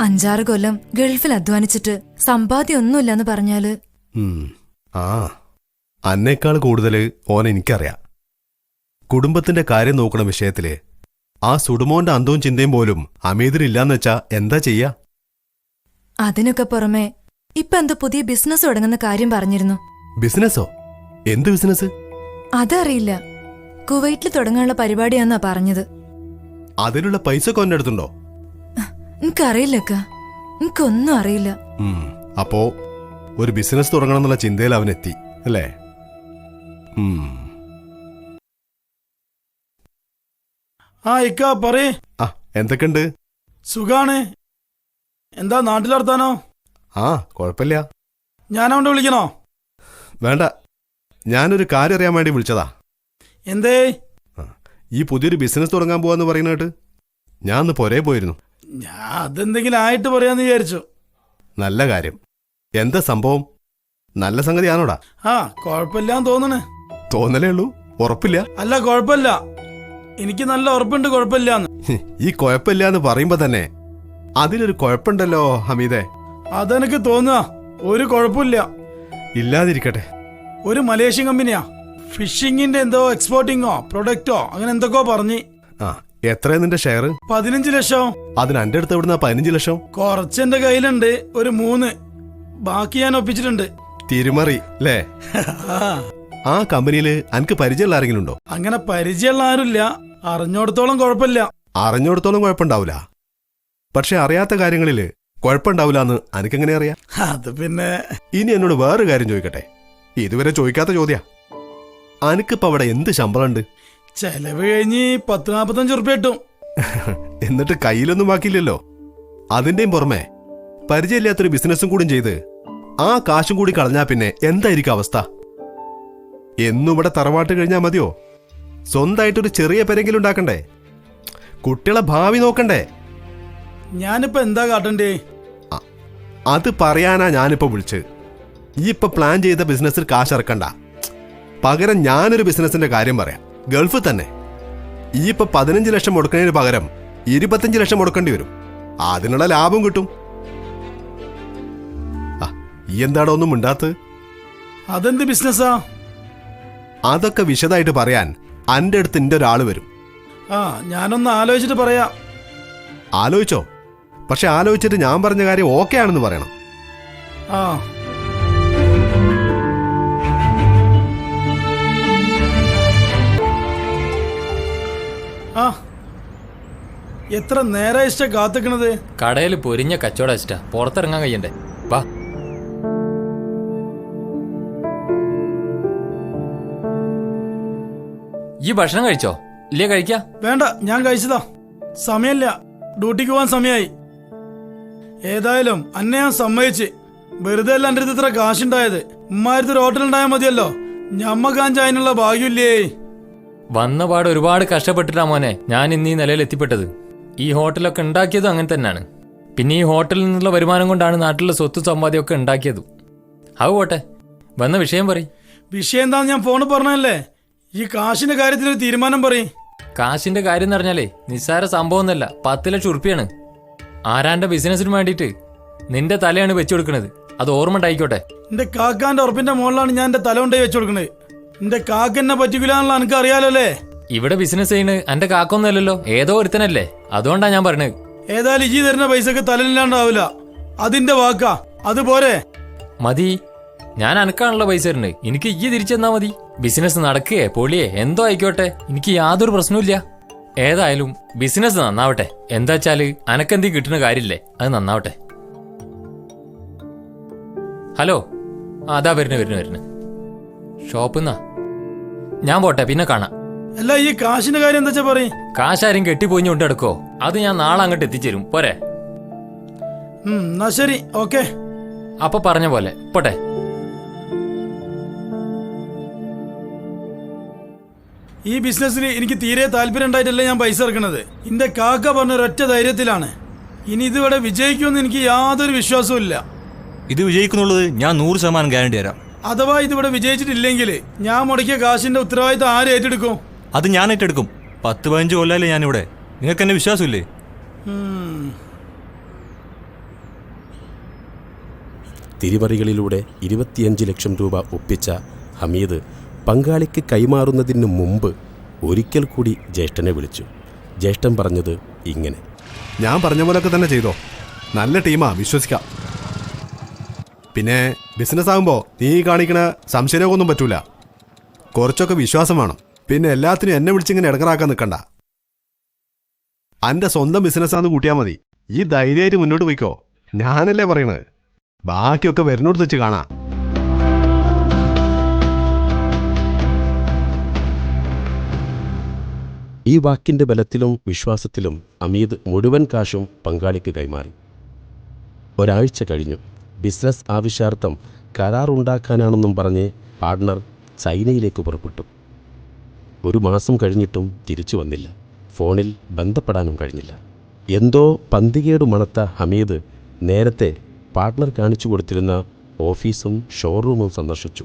5-6 കൊല്ലം ഗൾഫിൽ അധ്വാനിച്ചിട്ട് സമ്പാദ്യം ഒന്നുമില്ലെന്ന് പറഞ്ഞാല്. അന്നേക്കാൾ കൂടുതൽ ഓൻ എനിക്കറിയാം. കുടുംബത്തിന്റെ കാര്യം നോക്കണ വിഷയത്തില് ആ സുടുമോന്റെ അന്തവും ചിന്തയും പോലും ഹമീദിനില്ലാന്ന് വെച്ചാ എന്താ ചെയ്യാ? അതിനൊക്കെ പുറമെ ഇപ്പൊ എന്തോ പുതിയ ബിസിനസ് തുടങ്ങുന്ന കാര്യം പറഞ്ഞിരുന്നു. ബിസിനസ്സോ? എന്ത് ബിസിനസ്? അതറിയില്ല. കുവൈറ്റിൽ തുടങ്ങാനുള്ള പരിപാടിയാന്നാ പറഞ്ഞത്. അതിനുള്ള പൈസ കൊണ്ടെടുത്തുണ്ടോ? എനിക്കറിയില്ലക്ക, എനിക്കൊന്നും അറിയില്ല. അപ്പോ ഒരു ബിസിനസ് തുടങ്ങണം എന്നുള്ള ചിന്തയിൽ അവനെത്തി അല്ലേ? ഇക്ക പറയ്. എന്തൊക്കെയുണ്ട്? സുഖാണ്. എന്താ നാട്ടിലർത്താനോ? കുഴപ്പമില്ല. ഞാനവിടെ വിളിക്കണോ? വേണ്ട, ഞാനൊരു കാര്യം അറിയാൻ വേണ്ടി വിളിച്ചതാ. എന്തേ? ഈ പുതിയൊരു ബിസിനസ് തുടങ്ങാൻ പോവാന്ന് പറയുന്നിട്ട് ഞാൻ ഒന്ന് പൊരേ പോയിരുന്നു. ഞാൻ അതെന്തെങ്കിലും ആയിട്ട് പറയാന്ന് വിചാരിച്ചു. നല്ല കാര്യം. എന്താ സംഭവം? നല്ല സംഗതിയാണോടാ? കുഴപ്പമില്ലാന്ന് തോന്നണേ. തോന്നലേ ഉള്ളൂ, ഉറപ്പില്ല? അല്ല, കുഴപ്പമില്ല. എനിക്ക് നല്ല ഉറപ്പുണ്ട് കുഴപ്പമില്ലാന്ന്. ഈ കുഴപ്പമില്ലാന്ന് പറയുമ്പോ തന്നെ അതിലൊരു കുഴപ്പമുണ്ടല്ലോ ഹമീദേ. അതെനിക്ക് തോന്നുക ഒരു കുഴപ്പമില്ല. ഇല്ലാതിരിക്കട്ടെ. ഒരു മലേഷ്യൻ കമ്പനിയാ, ഫിഷിങ്ങിന്റെ എന്തോ എക്സ്പോർട്ടിങ്ങോ പ്രൊഡക്റ്റോ അങ്ങനെ എന്തൊക്കെയോ പറഞ്ഞ്. ആ, എത്രയാ നിന്റെ ഷെയർ? 15 ലക്ഷം. അതിന് എന്റെ അടുത്ത് എവിടുന്ന 15 ലക്ഷം? കുറച്ചെന്റെ കയ്യിലുണ്ട്, ഒരു 3. ബാക്കി ഞാൻ ഒപ്പിച്ചിട്ടുണ്ട്. തിരുമറി അല്ലേ? ആ കമ്പനിയിൽ എനിക്ക് പരിചയമുള്ള ആരെങ്കിലും ഉണ്ടോ? അങ്ങനെ പരിചയമുള്ള ആരുമില്ല. അറിഞ്ഞോടത്തോളം കുഴപ്പമില്ല. അറിഞ്ഞോടത്തോളം കുഴപ്പമുണ്ടാവില്ല. പക്ഷെ അറിയാത്ത കാര്യങ്ങളില് കുഴപ്പമുണ്ടാവില്ല എന്ന് എനിക്കെങ്ങനെ അറിയാം? അത് പിന്നെ. ഇനി എന്നോട് വേറൊരു കാര്യം ചോദിക്കട്ടെ. ഇതുവരെ ചോദിക്കാത്ത ചോദ്യാ. എനിക്കിപ്പോ അവിടെ എന്ത് ശമ്പളം ഉണ്ട്? ചെലവ് കഴിഞ്ഞ് 10-45 ഉറുപ്പ്യ കിട്ടും. എന്നിട്ട് കയ്യിലൊന്നും ബാക്കിയില്ലല്ലോ. അതിന്റെയും പുറമെ പരിചയമില്ലാത്തൊരു ബിസിനസ്സും കൂടി ചെയ്ത് ആ കാശും കൂടി കളഞ്ഞാ പിന്നെ എന്തായിരിക്കും അവസ്ഥ? എന്നും ഇവിടെ തറവാട്ട് കഴിഞ്ഞാൽ മതിയോ? സ്വന്തമായിട്ടൊരു ചെറിയ പെരെങ്കിലും ഉണ്ടാക്കണ്ടേ? കുട്ടികളെ ഭാവി നോക്കണ്ടേ? ഞാനിപ്പോ എന്താ കാട്ടണ്ടേ? അത് പറയാനാ ഞാനിപ്പോ വിളിച്ചത്. ഈ ഇപ്പൊ പ്ലാൻ ചെയ്ത ബിസിനസ്സിൽ കാശ് ഇറക്കണ്ട. പകരം ഞാനൊരു ബിസിനസിന്റെ കാര്യം പറയാം. ഗൾഫിൽ തന്നെ. ഈ ഇപ്പൊ 15 ലക്ഷം മുടക്കുന്നതിന് പകരം 25 ലക്ഷം മുടക്കേണ്ടി വരും. അതിനുള്ള ലാഭം കിട്ടും. ഈ എന്താടോ ഒന്നും മിണ്ടാത്തത്? അതെന്ത് ബിസിനസ്സാ? അതൊക്കെ വിശദമായിട്ട് പറയാൻ അന്റെ അടുത്ത് എന്റെ ഒരാള് വരും. ഞാനൊന്ന് ആലോചിച്ചിട്ട് പറയാം. ആലോചിച്ചോ? പക്ഷെ ആലോചിച്ചിട്ട് ഞാൻ പറഞ്ഞ കാര്യം ഓക്കെ ആണെന്ന് പറയണം. എത്ര നേരം ഇഷ്ട കാത്തിക്കണത്? കടയിൽ പൊരിഞ്ഞ കച്ചവടം ഇഷ്ട. പുറത്തിറങ്ങാൻ കഴിയണ്ടേ? വാ. ഈ ഭക്ഷണം കഴിച്ചോ? ഇല്ലേ കഴിക്കാ? വേണ്ട, ഞാൻ കഴിച്ചതാ. സമയമില്ല, ഡ്യൂട്ടിക്ക് പോകാൻ സമയമായി. ഏതായാലും അന്നെ ഞാൻ സമ്മതിച്ച്. വെറുതെ അല്ല എൻ്റെ അടുത്ത് ഇത്ര കാശുണ്ടായത്. ഉമ്മാരത്തൊരു ഹോട്ടൽ ഉണ്ടായാൽ മതിയല്ലോ. ഞമ്മക്കാഞ്ച അതിനുള്ള ഭാഗ്യമില്ലേ? വന്ന പാട് ഒരുപാട് കഷ്ടപ്പെട്ടിട്ടാ മോനെ ഞാൻ ഇന്ന് ഈ നിലയിൽ എത്തിപ്പെട്ടത്. ഈ ഹോട്ടലൊക്കെ ഉണ്ടാക്കിയതും അങ്ങനെ തന്നെയാണ്. പിന്നെ ഈ ഹോട്ടലിൽ നിന്നുള്ള വരുമാനം കൊണ്ടാണ് നാട്ടിലെ സ്വത്ത് സമ്പാദ്യമൊക്കെ ഉണ്ടാക്കിയതും. അത് പോട്ടെ, വന്ന വിഷയം പറയും. വിഷയം എന്താന്ന് ഞാൻ ഫോണിൽ പറഞ്ഞല്ലേ. ഈ കാശിന്റെ കാര്യത്തിലൊരു തീരുമാനം പറയും. കാശിന്റെ കാര്യം എന്ന് പറഞ്ഞാലേ നിസ്സാര സംഭവം ഒന്നല്ല. 10 ലക്ഷം ഉറുപ്പിയാണ്. ആരാന്റെ ബിസിനസിന് വേണ്ടിയിട്ട് നിന്റെ തലയാണ് വെച്ചു കൊടുക്കുന്നത്. അത് ഓർമ്മ ഉണ്ടായിക്കോട്ടെ. എന്റെ കാക്കാന്റെ ഉറപ്പിന്റെ മുകളിലാണ് ഞാൻ എന്റെ തല കൊണ്ടേ വെച്ചു കൊടുക്കുന്നത്. എന്റെ കാക്കെന്നെ പറ്റിക്കില്ലാന്നുള്ള എനിക്ക് അറിയാലോ അല്ലേ? ഇവിടെ ബിസിനസ് ചെയ്യുന്നത് എന്റെ കാക്കൊന്നുമല്ലല്ലോ, ഏതോ ഒരുത്തനല്ലേ. അതുകൊണ്ടാ ഞാൻ പറഞ്ഞത്. ഏതായാലും ഇജി തരുന്ന പൈസക്ക് തലയില്ലാണ്ടാവില്ല. അതിന്റെ വാക്കാ. അതുപോരെ? മതി. ഞാൻ അനക്കാണല്ലോ പൈസ തരുന്നത്. എനിക്ക് ഈ തിരിച്ചെന്നാ മതി. ബിസിനസ് നടക്കുകയെ പൊളിയേ എന്തോ ആയിക്കോട്ടെ, എനിക്ക് യാതൊരു പ്രശ്നവുമില്ല. ഏതായാലും ബിസിനസ് നന്നാവട്ടെ. എന്താ വെച്ചാല് അനക്കെന്തി കിട്ടുന്ന കാര്യമില്ലേ, അത് നന്നാവട്ടെ. ഹലോ, അതാ വരുന്നു ഷോപ്പിന്നാ. ഞാൻ പോട്ടെ, പിന്നെ കാണാം. അല്ല, ഈ കാശിന്റെ കാര്യം എന്താ പറയും? കാശാരും കെട്ടിപ്പോയിഞ്ഞ് കൊണ്ട് എടുക്കോ? അത് ഞാൻ നാളെ അങ്ങോട്ട് എത്തിച്ചേരും. പോരെ? എന്നാ ശരി, ഓക്കെ. അപ്പൊ പറഞ്ഞ പോലെ പോട്ടെ. ഈ ബിസിനസ്സിൽ എനിക്ക് തീരെ താല്പര്യം ഉണ്ടായിട്ടല്ല ഞാൻ പൈസ ഇറക്കണത്. എന്റെ കാക്ക പറഞ്ഞ ഒരൊറ്റ ധൈര്യത്തിലാണ്. ഇനി ഇതിവിടെ വിജയിക്കുമെന്ന് എനിക്ക് യാതൊരു വിശ്വാസവും ഇല്ല. ഇത് വിജയിക്കുന്നുള്ളത് ഞാൻ 100% ഗ്യാരണ്ടി തരാം. അഥവാ ഇതിവിടെ വിജയിച്ചിട്ടില്ലെങ്കിൽ ഞാൻ മുടക്കിയ കാശിന്റെ ഉത്തരവാദിത്തം ആര് ഏറ്റെടുക്കും? അത് ഞാൻ ഏറ്റെടുക്കും. 10-15 കൊല്ലല്ലേ ഞാനിവിടെ. നിങ്ങൾക്ക് എന്നെ വിശ്വാസമില്ലേ? തിരിമറികളിലൂടെ 25 ലക്ഷം രൂപ ഒപ്പിച്ച ഹമീദ് പങ്കാളിക്ക് കൈമാറുന്നതിന് മുമ്പ് ഒരിക്കൽ കൂടി ജ്യേഷ്ഠനെ വിളിച്ചു. ജ്യേഷ്ഠൻ പറഞ്ഞത് ഇങ്ങനെ: ഞാൻ പറഞ്ഞ പോലൊക്കെ തന്നെ ചെയ്തോ. നല്ല ടീമാ, വിശ്വസിക്കാം. പിന്നെ ബിസിനസ് ആകുമ്പോൾ നീ കാണിക്കണ സംശയമൊന്നും പറ്റൂല. കുറച്ചൊക്കെ വിശ്വാസം വേണം. പിന്നെ എല്ലാത്തിനും എന്നെ വിളിച്ചിങ്ങനെ ഇടങ്ങറാക്കാൻ നിൽക്കണ്ട. അന്റെ സ്വന്തം ബിസിനസ്സാന്ന് കൂട്ടിയാൽ മതി. ഈ ധൈര്യമായിട്ട് മുന്നോട്ട് പോയിക്കോ. ഞാനല്ലേ പറയണത്. ബാക്കിയൊക്കെ വരുന്നോട് വെച്ച് കാണാം. ഈ വാക്കിൻ്റെ ബലത്തിലും വിശ്വാസത്തിലും ഹമീദ് മുഴുവൻ കാശും പങ്കാളിക്ക് കൈമാറി. ഒരാഴ്ച കഴിഞ്ഞു. ബിസിനസ് ആവശ്യാർത്ഥം കരാറുണ്ടാക്കാനാണെന്നും പറഞ്ഞ് പാർട്ണർ ചൈനയിലേക്ക് പുറപ്പെട്ടു. 1 മാസം കഴിഞ്ഞിട്ടും തിരിച്ചു വന്നില്ല. ഫോണിൽ ബന്ധപ്പെടാനും കഴിഞ്ഞില്ല. എന്തോ പന്തികേട് മണത്ത ഹമീദ് നേരത്തെ പാർട്ണർ കാണിച്ചു കൊടുത്തിരുന്ന ഓഫീസും ഷോറൂമും സന്ദർശിച്ചു.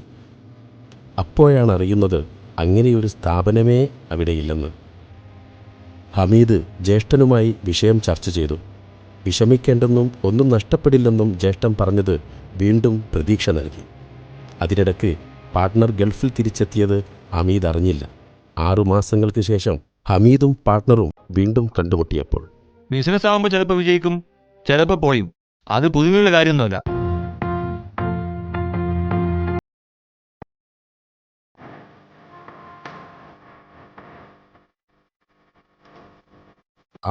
അപ്പോഴാണ് അറിയുന്നത് അങ്ങനെയൊരു സ്ഥാപനമേ അവിടെയില്ലെന്ന്. ഹമീദ് ജ്യേഷ്ഠനുമായി വിഷയം ചർച്ച ചെയ്തു. വിഷമിക്കേണ്ടെന്നും ഒന്നും നഷ്ടപ്പെടില്ലെന്നും ജ്യേഷ്ഠൻ പറഞ്ഞത് വീണ്ടും പ്രതീക്ഷ നൽകി. അതിനിടയ്ക്ക് പാർട്ട്ണർ ഗൾഫിൽ തിരിച്ചെത്തിയത് ഹമീദ് അറിഞ്ഞില്ല. 6 മാസങ്ങൾക്ക് ശേഷം ഹമീദും പാർട്ട്ണറും വീണ്ടും കണ്ടുമുട്ടിയപ്പോൾ ബിസിനസ് ആകുമ്പോൾ ചിലപ്പോൾ വിജയിക്കും, ചിലപ്പോൾ പോയും. അത് പുതുമയുള്ള കാര്യമൊന്നുമല്ല.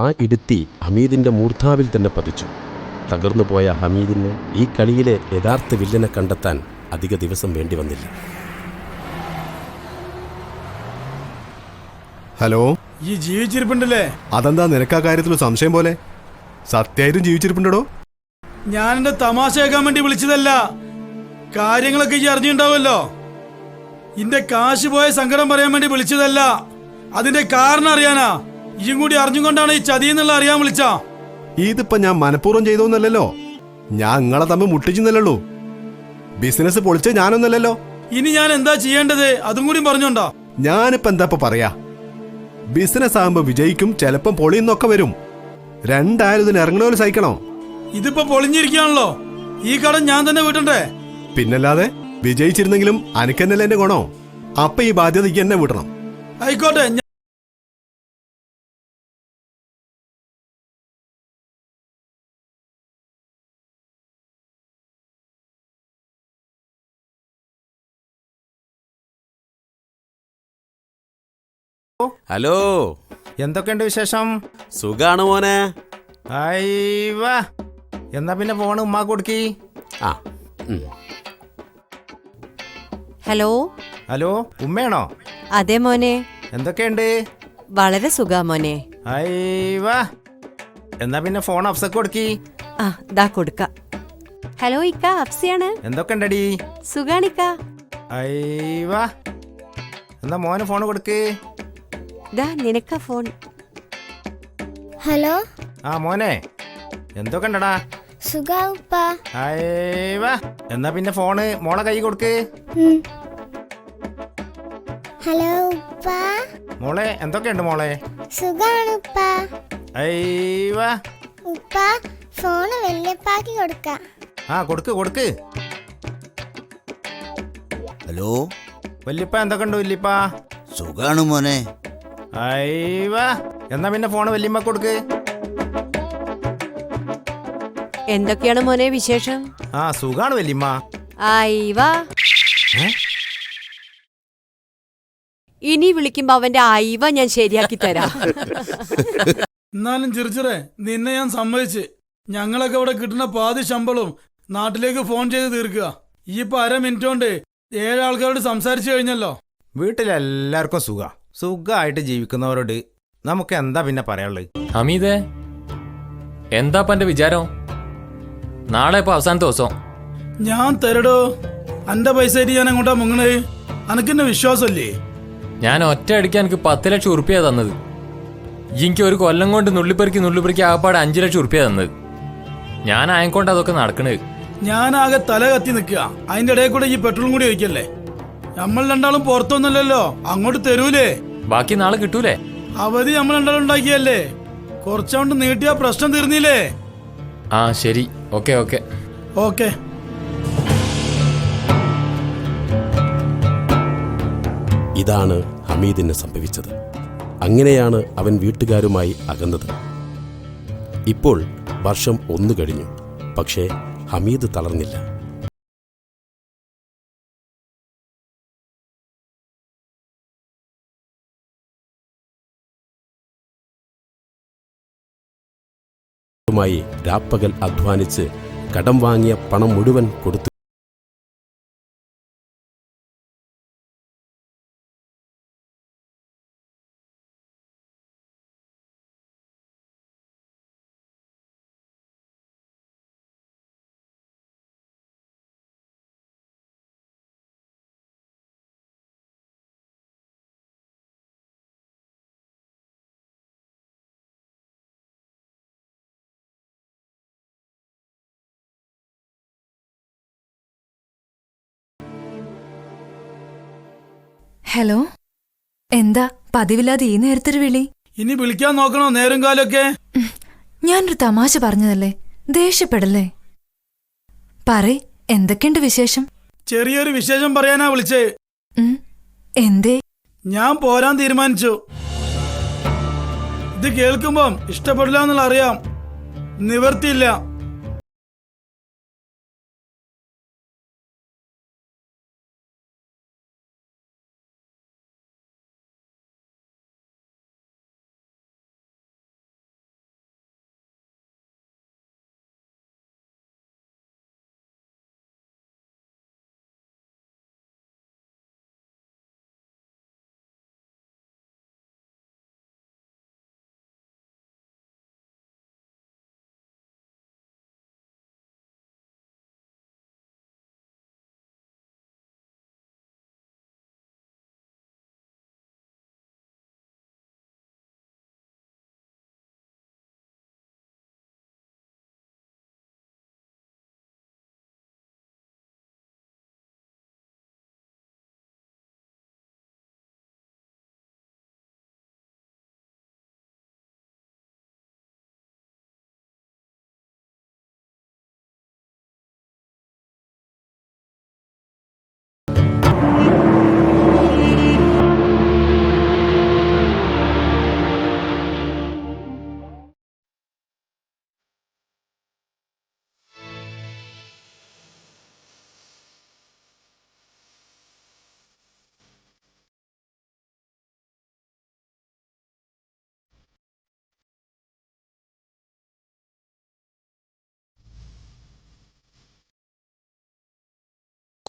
ആ ഇടുത്തി ഹമീദിൻ്റെ മൂർധാവിൽ തന്നെ പതിച്ചു. തകർന്നു പോയ ഹമീദിന് ഈ കളിയിലെ യഥാർത്ഥ വില്ലനെ കണ്ടെത്താൻ അധിക ദിവസം വേണ്ടി വന്നില്ല. ഹലോ, ഈ ജീവിച്ചിരിപ്പുണ്ടല്ലേ? അതെന്താ നിനക്കാ കാര്യത്തിൽ സംശയം പോലെ? സത്യമായിട്ടും ജീവിച്ചിരിപ്പുണ്ടോ? ഞാൻ എന്റെ തമാശ കേൾക്കാൻ വേണ്ടി വിളിച്ചതല്ല. കാര്യങ്ങളൊക്കെ ഈ അറിഞ്ഞിട്ടുണ്ടാവുമല്ലോ. ഇന്റെ കാശ് പോയ സങ്കടം പറയാൻ വേണ്ടി വിളിച്ചതല്ല. അതിന്റെ കാരണം അറിയാനാ. ഇയും കൂടി അറിഞ്ഞുകൊണ്ടാണ് ഈ ചതി എന്നുള്ള അറിയാൻ വിളിച്ച. ഇതിപ്പോ ഞാൻ മനഃപൂർവ്വം ചെയ്തോന്നല്ലോ. ഞാൻ നിങ്ങളെ തമ്മിൽ മുട്ടിച്ചെന്നല്ലോ. ബിസിനസ് പൊളിച്ച ഞാനൊന്നല്ലോ. ഇനി ഞാൻ എന്താ ചെയ്യേണ്ടത് അതും കൂടി പറഞ്ഞോണ്ടോ? ഞാനിപ്പോ എന്താ പറയാ, ബിസിനസ് ആകുമ്പോ വിജയിക്കും, ചിലപ്പം പൊളിയെന്നൊക്കെ വരും. രണ്ടായാലും ഇതിന് ഇറങ്ങണ സഹിക്കണോ? ഇതിപ്പോ പൊളിഞ്ഞിരിക്കുകയാണല്ലോ. ഈ കടം ഞാൻ തന്നെ വീട്ടണ്ടേ? പിന്നല്ലാതെ വിജയിച്ചിരുന്നെങ്കിലും അനക്കെന്നല്ലേ എന്റെ ഗുണോ. അപ്പൊ ഈ ബാധ്യത എന്നെ വിടണം. ആയിക്കോട്ടെ. ഹലോ, എന്തൊക്കെയുണ്ട് വിശേഷം? സുഖാണ് മോനെ. അയ്യവാ, എന്നാ പിന്നെ ഫോണ് ഉമ്മാ കൊടുക്കി. Hello hello, ഉമ്മയാണോ? അതെ മോനെ. എന്തൊക്കെയുണ്ട്? വളരെ സുഖാ മോനെ. അയ്യവാ, എന്നാ പിന്നെ ഫോൺ അഫ്സക്ക് കൊടുക്കി. ആ ദാ കൊടുക്ക. ഹലോ ഇക്ക, അഫ്സിയാണ്. എന്തൊക്കെയുണ്ടടി? സുഖാണിക്ക. അയ്യവാ, എന്നാ മോന് ഫോൺ കൊടുക്ക്. ദാ നിനക്ക ഫോൺ. ഹലോ. ആ മോനെ, എന്തൊക്കെ ഉണ്ടടാ? സുഖാ ഉപ്പ. അയ്യവാ, എന്നാ പിന്നെ ഫോണ് മോളെ കൈ കൊടുക്ക്. ഹലോ ഉപ്പ. മോളെ എന്തൊക്കെയുണ്ട് മോളെ? സുഖാണ് ഉപ്പ. അയ്യവാ. ഉപ്പ, ഫോണ് വല്യപ്പാക്കി കൊടുക്ക. ആ കൊടുക്ക് കൊടുക്ക്. ഹലോ. വല്യപ്പ എന്തൊക്കെയുണ്ട് വല്യപ്പ? സുഖാണ് മോനെ. അയ്യവാ, എന്നാ പിന്നെ ഫോണ് വല്യമ്മ കൊടുക്ക്. എന്തൊക്കെയാണ് മോനെ വിശേഷം? ആ സുഖാണ് വല്യമ്മ. അയ്യവാ, ഇനി വിളിക്കുമ്പോ അവന്റെ അയവ ഞാൻ ശരിയാക്കി തരാം. എന്നാലും ചെറുച്ചറേ, നിന്നെ ഞാൻ സമ്മതിച്ച്. ഞങ്ങളൊക്കെ ഇവിടെ കിട്ടുന്ന പാതി ശമ്പളവും നാട്ടിലേക്ക് ഫോൺ ചെയ്ത് തീർക്കുക. ഈ ഇപ്പൊ 1/2 മിനിറ്റ് കൊണ്ട് 7 ആൾക്കാരോട് സംസാരിച്ചു കഴിഞ്ഞല്ലോ. വീട്ടിലെല്ലാവർക്കും സുഖമായിട്ട് ജീവിക്കുന്നവരോട് നമുക്ക് എന്താ പിന്നെ പറയാനുള്ളത്? ഹമീദേ, എന്താ എന്റെ വിചാരം? നാളെ ഇപ്പൊ അവസാനത്തെ ദിവസം. ഞാൻ തരടോ. എന്റെ പൈസ ആയിട്ട് ഞാൻ എങ്ങോട്ടാ മുങ്ങണേ? അനക്കെന്നെ വിശ്വാസമല്ലേ? ഞാൻ ഒറ്റ അടിക്കാൻ എനിക്ക് 10 ലക്ഷം ഉറുപ്പിയാ തന്നത്. എനിക്ക് ഒരു കൊല്ലം കൊണ്ട് നുള്ളിപ്പെറുക്കി ആകപ്പാടെ 5 ലക്ഷം ഉറുപ്പിയാ തന്നത്. ഞാൻ ആയക്കൊണ്ട് അതൊക്കെ നടക്കണത്. ഞാനാകെ തല കത്തി നിൽക്കുക. അതിന്റെ ഇടയിൽ കൂടെ ഈ പെട്രോളും കൂടി ഒഴിക്കല്ലേ? നമ്മൾ രണ്ടാളും പുറത്തൊന്നുമല്ലല്ലോ. അങ്ങോട്ട് തരൂലേ? ബാക്കി നാളെ കിട്ടൂലേ? അവധി നമ്മൾ രണ്ടാളും ഉണ്ടാക്കിയല്ലേ. കുറച്ചുകൊണ്ട് നീട്ടിയ പ്രശ്നം തീർന്നില്ലേ? ആ ശരി, ഓക്കെ ഓക്കെ ഓക്കെ. ഇതാണ് ഹമീദിന് സംഭവിച്ചത്. അങ്ങനെയാണ് അവൻ വീട്ടുകാരുമായി അകന്നത്. ഇപ്പോൾ വർഷം 1 കഴിഞ്ഞു. പക്ഷേ ഹമീദ് തളർന്നില്ല. രാപ്പകൽ അധ്വാനിച്ച് കടം വാങ്ങിയ പണം മുഴുവൻ കൊടുത്തു. ഹലോ, എന്താ പതിവില്ലാതെ ഈ നേരത്തൊരു വിളി? ഇനി വിളിക്കാൻ നോക്കണോ നേരം കാലൊക്കെ? ഞാനൊരു തമാശ പറഞ്ഞതല്ലേ, ദേഷ്യപ്പെടല്ലേ. പറയ്, എന്തൊക്കെയുണ്ട് വിശേഷം? ചെറിയൊരു വിശേഷം പറയാനാ വിളിച്ചേ. എന്തേ? ഞാൻ പോരാൻ തീരുമാനിച്ചു. ഇത് കേൾക്കുമ്പം ഇഷ്ടപ്പെടില്ല എന്നുള്ള അറിയാം, നിവർത്തിയില്ല.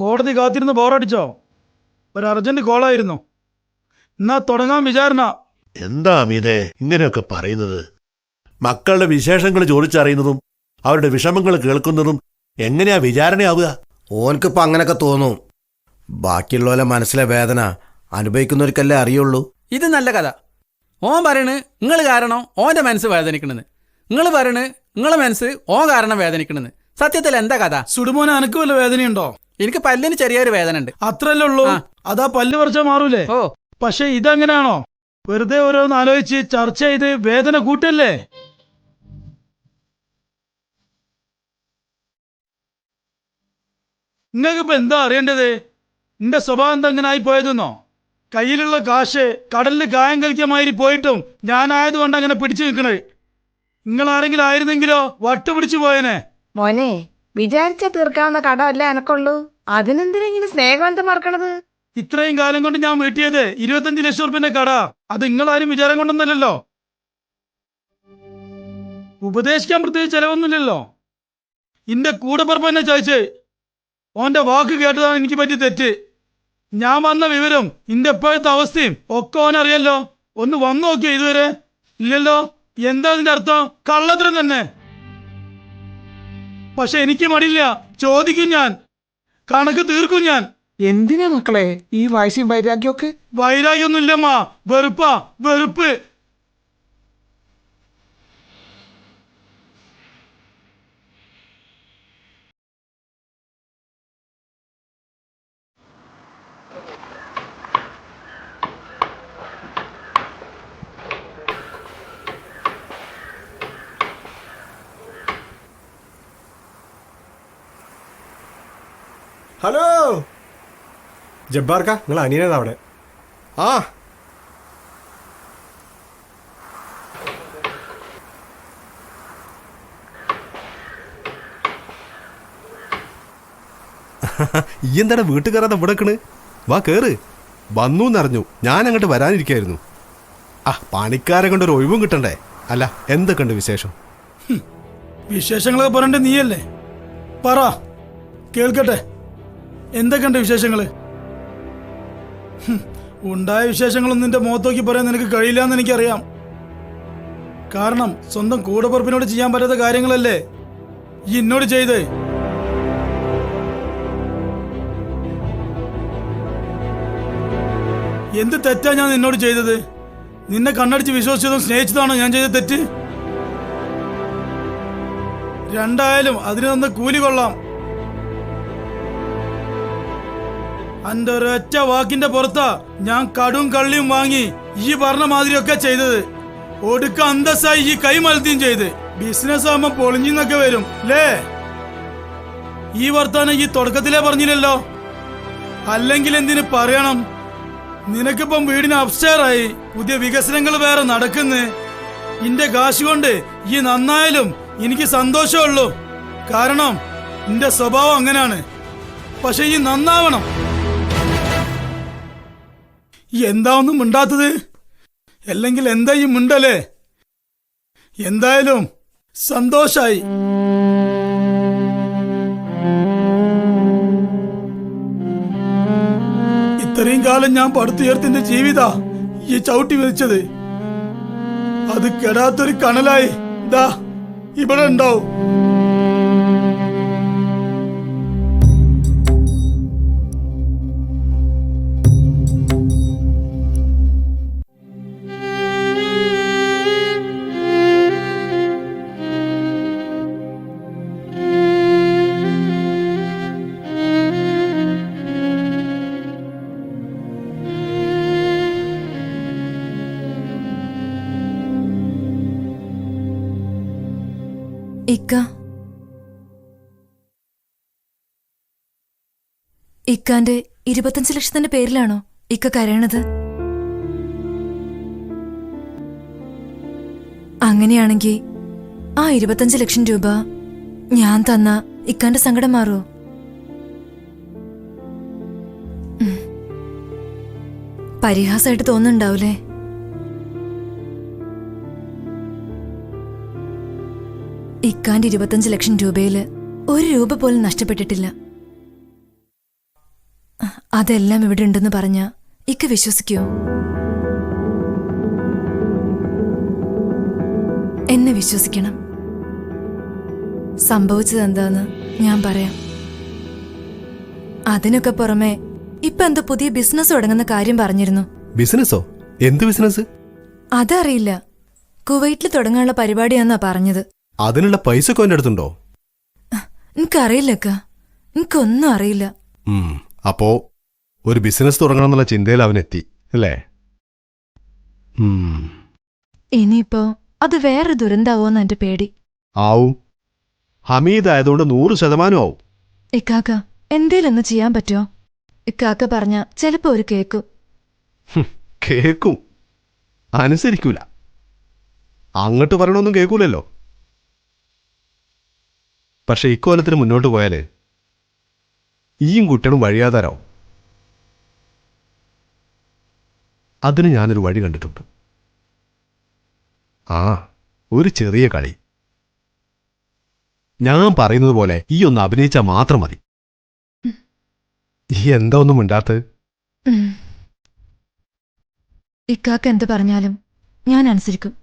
കോടതി കാത്തിരുന്ന് ബോറടിച്ചോ? ഒരു അർജന്റ് കോളായിരുന്നു. എന്നാ തുടങ്ങാൻ വിചാരണ. എന്താ അമീനെ ഇങ്ങനെയൊക്കെ പറയുന്നത്? മക്കളുടെ വിശേഷങ്ങൾ ചോദിച്ചറിയുന്നതും അവരുടെ വിഷമങ്ങൾ കേൾക്കുന്നതും എങ്ങനെയാ വിചാരണയാവുക? ഓൻക്കിപ്പോൾ അങ്ങനെയൊക്കെ തോന്നും. ബാക്കിയുള്ളവരെ മനസ്സിലെ വേദന അനുഭവിക്കുന്നവർക്കല്ലേ അറിയുള്ളൂ. ഇത് നല്ല കഥ. ഓൻ പറയണ് നിങ്ങൾ കാരണം ഓന്റെ മനസ്സ് വേദനിക്കണെന്ന്. നിങ്ങൾ പറയണ് നിങ്ങളെ മനസ്സ് ഓൻ കാരണം വേദനിക്കണെന്ന്. സത്യത്തിൽ എന്താ കഥ? സുടുമോനെ അനക്ക് വല്ല വേദനയുണ്ടോ? എനിക്ക് പല്ലിന് ചെറിയൊരു വേദന ഉണ്ട്. അത്രല്ലേ ഉള്ളൂ? അതാ പല്ല് പറിച്ചാൽ മാറൂലേ? പക്ഷെ ഇതങ്ങനെയാണോ? വെറുതെ ഓരോന്ന് ആലോചിച്ച് ചർച്ച ചെയ്ത് വേദന കൂട്ടല്ലേ? നിങ്ങൾക്കിപ്പോ എന്താ അറിയേണ്ടത്? നിന്റെ സ്വഭാവം എന്താ ഇങ്ങനെ ആയി പോയതെന്നോ? കയ്യിലുള്ള കാശ് കടലിൽ കായം കളിക്കാമാതിരി പോയിട്ടും ഞാനായതുകൊണ്ട് അങ്ങനെ പിടിച്ചു നിൽക്കണേ. നിങ്ങൾ ആരെങ്കിലും ആയിരുന്നെങ്കിലോ വട്ടുപിടിച്ചു പോയനെ. മോനെ, വിചാരിച്ച തീർക്കാവുന്ന കടമല്ലേ എനക്കുള്ളൂ. അതിനെന്തിനെങ്കിലും സ്നേഹബന്ധം മറക്കണത്? ഇത്രയും കാലം കൊണ്ട് ഞാൻ വീട്ടിയത് 25 ലക്ഷം റുപ്യന്റെ കട. അത് നിങ്ങളാരും വിചാരം കൊണ്ടൊന്നല്ലോ. ഉപദേശിക്കാൻ പ്രത്യേകിച്ച് ചെലവൊന്നുമില്ലല്ലോ. ഇന്റെ കൂടെ പറപ്പന്നെ ചോദിച്ച് ഓന്റെ വാക്ക് കേട്ടതാണ് എനിക്ക് പറ്റി തെറ്റ്. ഞാൻ വന്ന വിവരം ഇന്റെ എപ്പോഴത്തെ അവസ്ഥയും ഒക്കെ ഓനറിയല്ലോ. ഒന്ന് വന്നു നോക്കിയോ ഇതുവരെ? ഇല്ലല്ലോ. എന്താ അതിന്റെ അർത്ഥം? കള്ളത്തരം തന്നെ. പക്ഷെ എനിക്ക് മടിയില്ല, ചോദിക്കും ഞാൻ, കണക്ക് തീർക്കും ഞാൻ. എന്തിനാ മക്കളെ ഈ വാശിയും വൈരാഗ്യമൊക്കെ? വൈരാഗ്യമൊന്നുമില്ലമ്മ, വെറുപ്പാ, വെറുപ്പ്. ഹലോ ജബ്ബാർക്ക, നിങ്ങൾ അനിയനേതാ അവിടെ? ആ ഈ എന്താണ് വീട്ടിൽ കയറാതെ ഇവിടെ നിൽക്കണ്? വാ കേറ്. വന്നു എന്നറിഞ്ഞു, ഞാൻ അങ്ങോട്ട് വരാനിരിക്കായിരുന്നു. ആ പണിക്കാരെ കൊണ്ട് ഒരു ഒഴിവും കിട്ടണ്ടേ? അല്ല എന്തൊക്കെയുണ്ട് വിശേഷം? വിശേഷങ്ങളൊക്കെ പറയണ്ടേ നീയല്ലേ? പറ, കേൾക്കട്ടെ. എന്തൊക്കെയുണ്ട് വിശേഷങ്ങള്? ഉണ്ടായ വിശേഷങ്ങളൊന്നും നിന്റെ മുഖത്തോക്കി പറയാൻ നിനക്ക് കഴിയില്ല എന്ന് എനിക്കറിയാം. കാരണം സ്വന്തം കൂടപ്പുറപ്പിനോട് ചെയ്യാൻ പറ്റാത്ത കാര്യങ്ങളല്ലേ ഈ എന്നോട് ചെയ്ത്. എന്ത് തെറ്റാ ഞാൻ നിന്നോട് ചെയ്തത്? നിന്നെ കണ്ണടിച്ച് വിശ്വസിച്ചതും സ്നേഹിച്ചതാണോ ഞാൻ ചെയ്ത തെറ്റ്? രണ്ടായാലും അതിന് തന്ന കൂലി കൊള്ളാം. അന്റെ ഒരൊറ്റ വാക്കിന്റെ പുറത്താ ഞാൻ കടും കള്ളിയും വാങ്ങി ഈ പറഞ്ഞ മാതിരിയൊക്കെ ചെയ്തത്. ഒടുക്ക അന്തസ്സായി ഈ കൈ മലത്തിയും ചെയ്ത്. ബിസിനസ് ആകുമ്പോ പൊളിഞ്ഞിന്നൊക്കെ വരും അല്ലേ? ഈ വർത്താനം ഈ തുടക്കത്തിലേ പറഞ്ഞില്ലല്ലോ. അല്ലെങ്കിൽ എന്തിനു പറയണം? നിനക്കിപ്പം വീടിന് അപ്സ്റ്റെയറായി, പുതിയ വികസനങ്ങൾ വേറെ നടക്കുന്നു. ഇന്റെ കാശ് കൊണ്ട് ഈ നന്നായാലും എനിക്ക് സന്തോഷമുള്ളൂ. കാരണം നിന്റെ സ്വഭാവം അങ്ങനെയാണ്. പക്ഷെ ഈ നന്നാവണം. എന്താ ഒന്നും മിണ്ടാത്തത്? അല്ലെങ്കിൽ എന്താ ഈ മിണ്ടല്ലേ? എന്തായാലും സന്തോഷായി. ഇത്രയും കാലം ഞാൻ പടുത്തുയർത്തിന്റെ ജീവിത ഈ ചവിട്ടി വെച്ചത്, അത് കെടാത്തൊരു കണലായി ദാ ഇവിടെ ഉണ്ടാവും. ഇക്കാന്റെ 25 ലക്ഷത്തിന്റെ പേരിലാണോ ഇക്ക കരയണത്? അങ്ങനെയാണെങ്കിൽ ആ 25 ലക്ഷം രൂപ ഞാൻ തന്ന ഇക്കാന്റെ സങ്കടം മാറുമോ? പരിഹാസമായിട്ട് തോന്നുന്നുണ്ടാവൂലേ? ഇക്കാന്റെ 25 ലക്ഷം രൂപയില് 1 രൂപ പോലും നഷ്ടപ്പെട്ടിട്ടില്ല. അതെല്ലാം ഇവിടെ ഉണ്ടെന്ന് പറഞ്ഞ ഇക്ക വിശ്വസിക്കുമോ? എന്നെ വിശ്വസിക്കണം. സംഭവിച്ചത് എന്താന്ന് ഞാൻ പറയാം. അതിനൊക്കെ പുറമെ ഇപ്പൊ എന്തോ പുതിയ ബിസിനസ് തുടങ്ങുന്ന കാര്യം പറഞ്ഞിരുന്നു. ബിസിനസ്സോ? എന്ത് ബിസിനസ്? അതറിയില്ല. കുവൈറ്റിൽ തുടങ്ങാനുള്ള പരിപാടിയാന്നാ പറഞ്ഞത്. അതിനുള്ള പൈസ ഒക്കെ എന്റെ അടുത്തുണ്ടോ? എനിക്കറിയില്ലക്ക, എനിക്കൊന്നും അറിയില്ല. അപ്പോ ഒരു ബിസിനസ് തുടങ്ങണമെന്നുള്ള ചിന്തയിൽ അവനെത്തി അല്ലേ? ഇനിയിപ്പോ അത് വേറെ ദുരന്താവോന്ന് എന്റെ പേടി. ആവും. ഹമീദ് ആയതുകൊണ്ട് 100% ആവും. ഇക്കാക്ക എന്തേലൊന്ന് ചെയ്യാൻ പറ്റുമോ? ഇക്കാക്ക പറഞ്ഞ ചിലപ്പോ ഒരു കേക്കും. കേക്കും? അനുസരിക്കൂല. അങ്ങോട്ട് പറയണൊന്നും കേൾക്കൂലല്ലോ. പക്ഷെ ഇക്കോലത്തിന് മുന്നോട്ട് പോയാല് ഈയും കുട്ടികളും വഴിയാതാരാവും. അതിന് ഞാനൊരു വഴി കണ്ടിട്ടുണ്ട്. ഒരു ചെറിയ കളി. ഞാൻ പറയുന്നത് പോലെ ഈ ഒന്ന് അഭിനയിച്ചാൽ മാത്രം മതി. ഈ എന്താ ഒന്നും മിണ്ടാത്തത്? ഇക്കാക്ക എന്ത് പറഞ്ഞാലും ഞാൻ അനുസരിക്കും.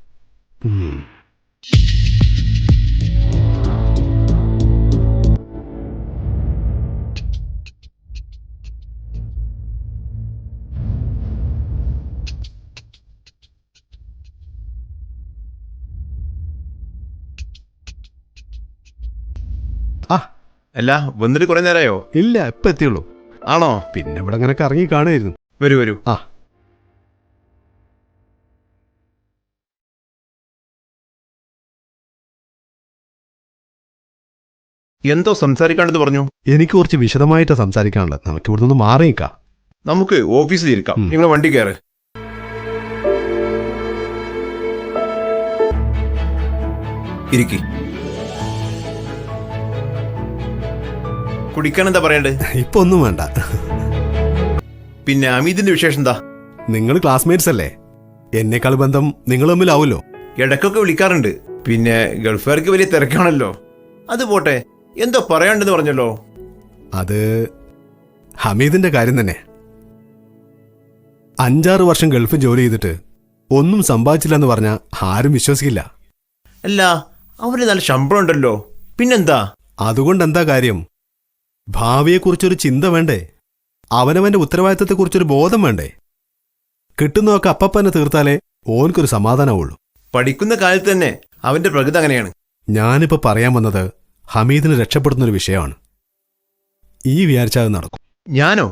അല്ല, വന്നിട്ട് കുറെ നേരമായോ? ഇല്ല, ഇപ്പൊ എത്തിയുള്ളൂ. ആണോ? പിന്നെ ഇവിടെ അങ്ങനെ കറങ്ങി കാണുമായിരുന്നു. വരൂ വരൂ. എന്തോ സംസാരിക്കാണ്ടെന്ന് പറഞ്ഞു? എനിക്ക് കുറച്ച് വിശദമായിട്ട് സംസാരിക്കാനുള്ളത്. നമുക്ക് ഇവിടെ നിന്ന് മാറിയിക്കാം. നമുക്ക് ഓഫീസിൽ ഇരിക്കാം. നിങ്ങളെ വണ്ടി കയറ്. ഇരിക്കി. കുടിക്കാൻ എന്താ പറയണ്ടേ? ഇപ്പൊ ഒന്നും വേണ്ട. പിന്നെ അമീദിന്റെ വിശേഷം എന്താ? നിങ്ങൾ ക്ലാസ്മേറ്റ്സ് അല്ലേ? എന്നെക്കാൾ ബന്ധം നിങ്ങൾ തമ്മിലാവുമല്ലോ. ഇടയ്ക്കൊക്കെ വിളിക്കാറുണ്ട്. പിന്നെ ഗൾഫുകാർക്ക് വലിയ തിരക്കാണല്ലോ. അത് പോട്ടെ, എന്തോ പറയാണ്ടെന്ന് പറഞ്ഞല്ലോ. അത് ഹമീദിന്റെ കാര്യം തന്നെ. 5-6 വർഷം ഗൾഫ് ജോലി ചെയ്തിട്ട് ഒന്നും സമ്പാദിച്ചില്ലെന്ന് പറഞ്ഞാൽ ആരും വിശ്വസിക്കില്ല. അല്ല, അവന് നല്ല ശമ്പളം ഉണ്ടല്ലോ, പിന്നെന്താ? അതുകൊണ്ടെന്താ കാര്യം? ഭാവിയെക്കുറിച്ചൊരു ചിന്ത വേണ്ടേ? അവനവന്റെ ഉത്തരവാദിത്തത്തെക്കുറിച്ചൊരു ബോധം വേണ്ടേ? കിട്ടുന്നതൊക്കെ അപ്പപ്പന്നെ തീർത്താലേ ഓനക്കൊരു സമാധാനമുള്ളൂ. പഠിക്കുന്ന കാലത്ത് തന്നെ അവന്റെ പ്രകൃതി അങ്ങനെയാണ്. ഞാനിപ്പോ പറയാൻ വന്നത് ഹമീദിനെ രക്ഷപ്പെടുത്തുന്നൊരു വിഷയമാണ്. ഈ വിചാരിച്ചാൽ നടക്കും. ഞാനോ?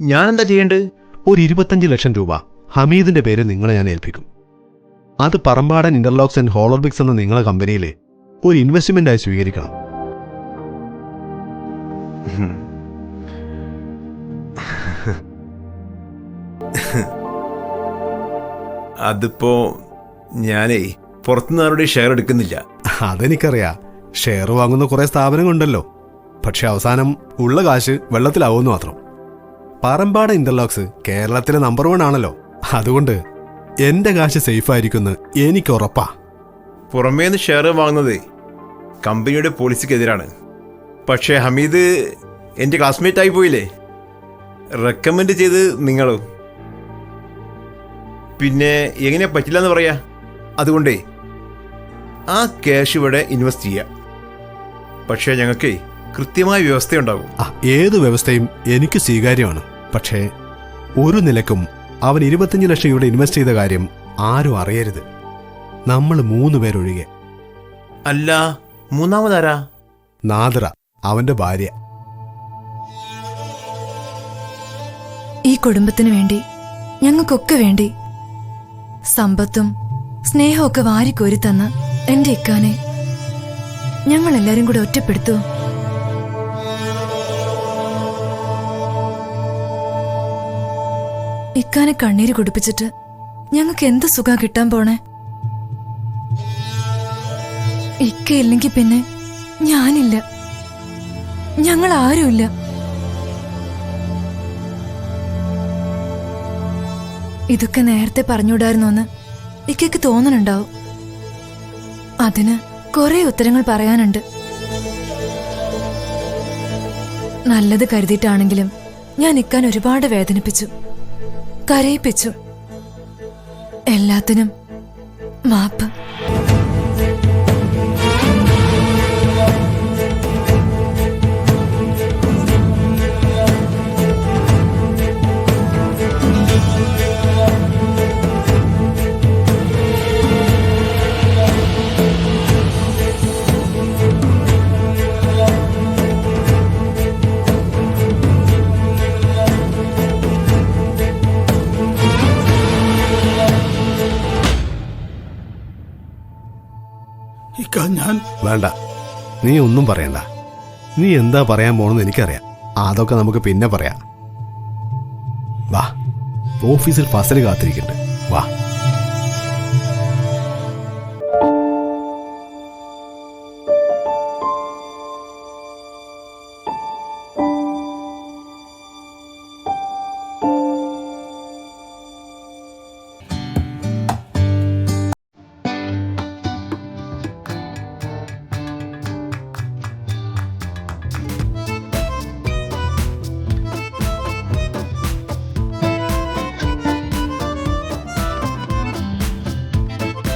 ഞാനെന്താ ചെയ്യേണ്ടത്? ഒരു 25 ലക്ഷം രൂപ ഹമീദിന്റെ പേര് നിങ്ങളെ ഞാൻ ഏൽപ്പിക്കും. അത് പറമ്പാടൻ ഇന്റർലോക്സ് ആൻഡ് ഹോളോബ്രിക്സ് എന്ന നിങ്ങളെ കമ്പനിയിൽ ഒരു ഇൻവെസ്റ്റ്മെന്റായി സ്വീകരിക്കണം. അതിപ്പോ ഞാനേ പുറത്തുനിന്ന് ആരുടെ ഷെയർ എടുക്കുന്നില്ല. അതെനിക്കറിയാം, ഷെയർ വാങ്ങുന്ന കുറെ സ്ഥാപനങ്ങളുണ്ടല്ലോ. പക്ഷെ അവസാനം ഉള്ള കാശ് വെള്ളത്തിലാവുമെന്ന് മാത്രം. പറമ്പാട ഇന്റർലോക്സ് കേരളത്തിലെ നമ്പർ 1 ആണല്ലോ. അതുകൊണ്ട് എന്റെ കാശ് സേഫ് ആയിരിക്കുമെന്ന് എനിക്ക് ഉറപ്പാ. പുറമേന്ന് ഷെയർ വാങ്ങുന്നത് കമ്പനിയുടെ പോളിസിക്കെതിരാണ്. പക്ഷേ ഹമീദ് എൻ്റെ ക്ലാസ്മേറ്റ് ആയി പോയില്ലേ, റെക്കമെൻഡ് ചെയ്ത് നിങ്ങളും. പിന്നെ എങ്ങനെ പറ്റില്ല എന്ന് പറയാ. അതുകൊണ്ടേ ആ ക്യാഷ് ഇവിടെ ഇൻവെസ്റ്റ് ചെയ്യാം. പക്ഷേ ഞങ്ങൾക്ക് കൃത്യമായ വ്യവസ്ഥയുണ്ടാകും. ഏത് വ്യവസ്ഥയും എനിക്ക് സ്വീകാര്യമാണ്. പക്ഷേ ഒരു നിലക്കും അവൻ 25 ലക്ഷം ഇവിടെ ഇൻവെസ്റ്റ് ചെയ്ത കാര്യം ആരും അറിയരുത്, നമ്മൾ 3 പേരൊഴികെ. അല്ല, മൂന്നാമതാരാ? നാദിറ, അവന്റെ ഭാര്യ. ഈ കുടുംബത്തിന് വേണ്ടി, ഞങ്ങൾക്കൊക്കെ വേണ്ടി സമ്പത്തും സ്നേഹമൊക്കെ വാരിക്കോരി തന്ന എന്റെ ഇക്കാനെ ഞങ്ങൾ എല്ലാരും കൂടെ ഒറ്റപ്പെടുത്തൂ. ഇക്കാനെ കണ്ണീര് കുടിപ്പിച്ചിട്ട് ഞങ്ങൾക്ക് എന്ത് സുഖം കിട്ടാൻ പോണേ? ഇക്കയില്ലെങ്കിൽ പിന്നെ ഞാനില്ല, ഞങ്ങൾ ആരുമില്ല. ഇതൊക്കെ നേരത്തെ പറഞ്ഞുകൂടായിരുന്നോന്ന് ഇക്കയ്ക്ക് തോന്നുന്നുണ്ടാവും. അതിന് കുറെ ഉത്തരങ്ങൾ പറയാനുണ്ട്. നല്ലത് കരുതിയിട്ടാണെങ്കിലും ഞാൻ ഇക്കാൻ ഒരുപാട് വേദനിപ്പിച്ചു, കരയിപ്പിച്ചു. എല്ലാത്തിനും മാപ്പ്. വേണ്ട, നീ ഒന്നും പറയണ്ട. നീ എന്താ പറയാൻ പോണെന്ന് എനിക്കറിയാം. അതൊക്കെ നമുക്ക് പിന്നെ പറയാം. വാ, ഓഫീസിൽ ഫസൽ കാത്തിരിക്കുന്നുണ്ട്. വാ.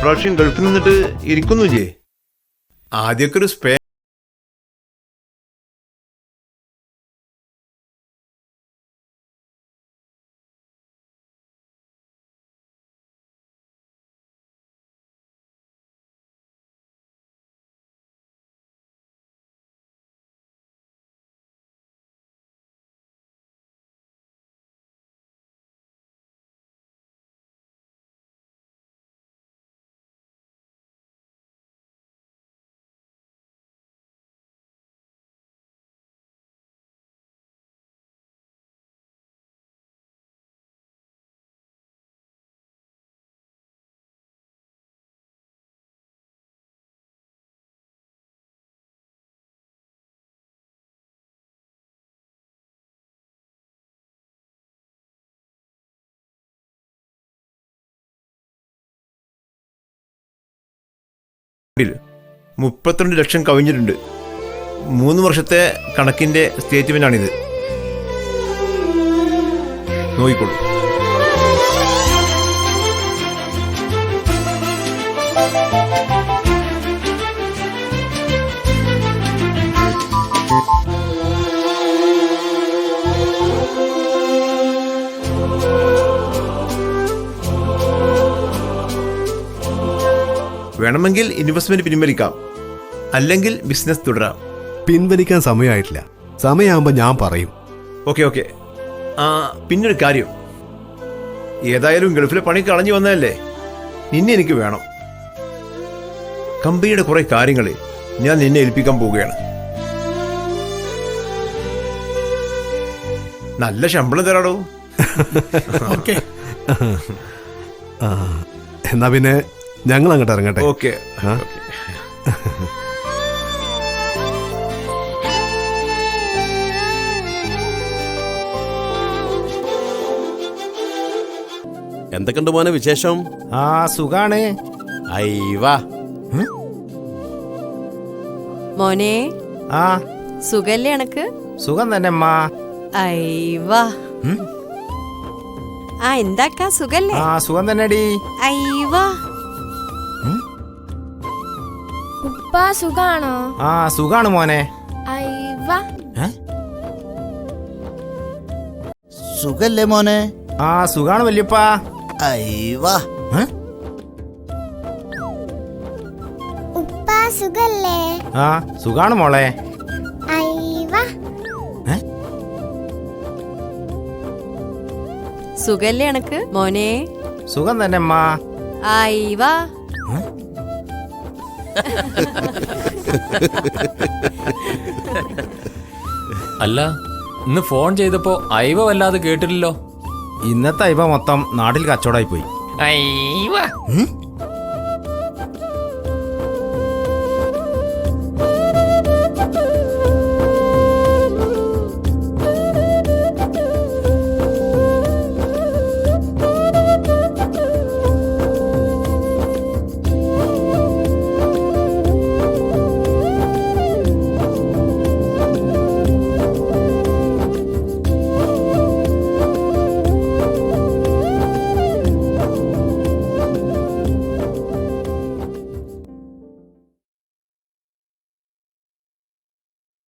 പ്രാവശ്യം ഗൾഫിൽ നിന്നിട്ട് ഇരിക്കുന്നില്ലേ? ആദ്യമൊക്കെ ഒരു സ്പേ $32 ലക്ഷം കവിഞ്ഞിട്ടുണ്ട്. 3 വർഷത്തെ കണക്കിന്റെ സ്റ്റേറ്റ്മെന്റ് ആണിത്. നോക്കിക്കോളൂ. വേണമെങ്കിൽ ഇൻവെസ്റ്റ്മെന്റ് പിൻവലിക്കാം, അല്ലെങ്കിൽ ബിസിനസ് തുടരാം. പിൻവലിക്കാൻ സമയമായിട്ടില്ല. സമയമാകുമ്പോൾ ഞാൻ പറയും. ഓക്കെ. പിന്നൊരു കാര്യം, ഏതായാലും ഗൾഫിലെ പണി കളഞ്ഞു വന്നതല്ലേ, നിന്നെ എനിക്ക് വേണം. കമ്പനിയുടെ കുറെ കാര്യങ്ങളെ ഞാൻ നിന്നെ ഏൽപ്പിക്കാൻ പോവുകയാണ്. നല്ല ശമ്പളം തരാടോ. ഓക്കെ. എന്നാ പിന്നെ ഞങ്ങൾ അങ്ങോട്ട് ഇറങ്ങട്ടെ. ഓക്കെ. എന്തൊക്കെയുണ്ട് മോനെ വിശേഷം? ആ സുഖാണ്. അയ്യവാ. മോനെ ആ സുഖല്ലേ എനക്ക്? സുഖം തന്നെ അമ്മ. അയ്വാ. ആ എന്താക്കാ സുഖല്ലേ? ആ സുഖം തന്നെടി. അയ്വാ. ഉപ്പ സുഖാണോ? ആ സുഖാണ് മോനെ. അയ്വ. സുഖല്ലേ മോനെ? ആ സുഖാണ് വല്യപ്പ. അയ്യവ. ഉപ്പ സുഖല്ലേ? ആ സുഖാണ് മോളെ. അയ്വ. സുഖല്ലേ എനക്ക് മോനെ? സുഖം തന്നെ അമ്മ. അയ്വാ. അല്ല, ഇന്ന് ഫോൺ ചെയ്തപ്പോ ഐവ വല്ലാതെ കേട്ടില്ലല്ലോ. ഇന്നത്തെ ഐവ മൊത്തം നാട്ടിൽ കച്ചവടമായി പോയി.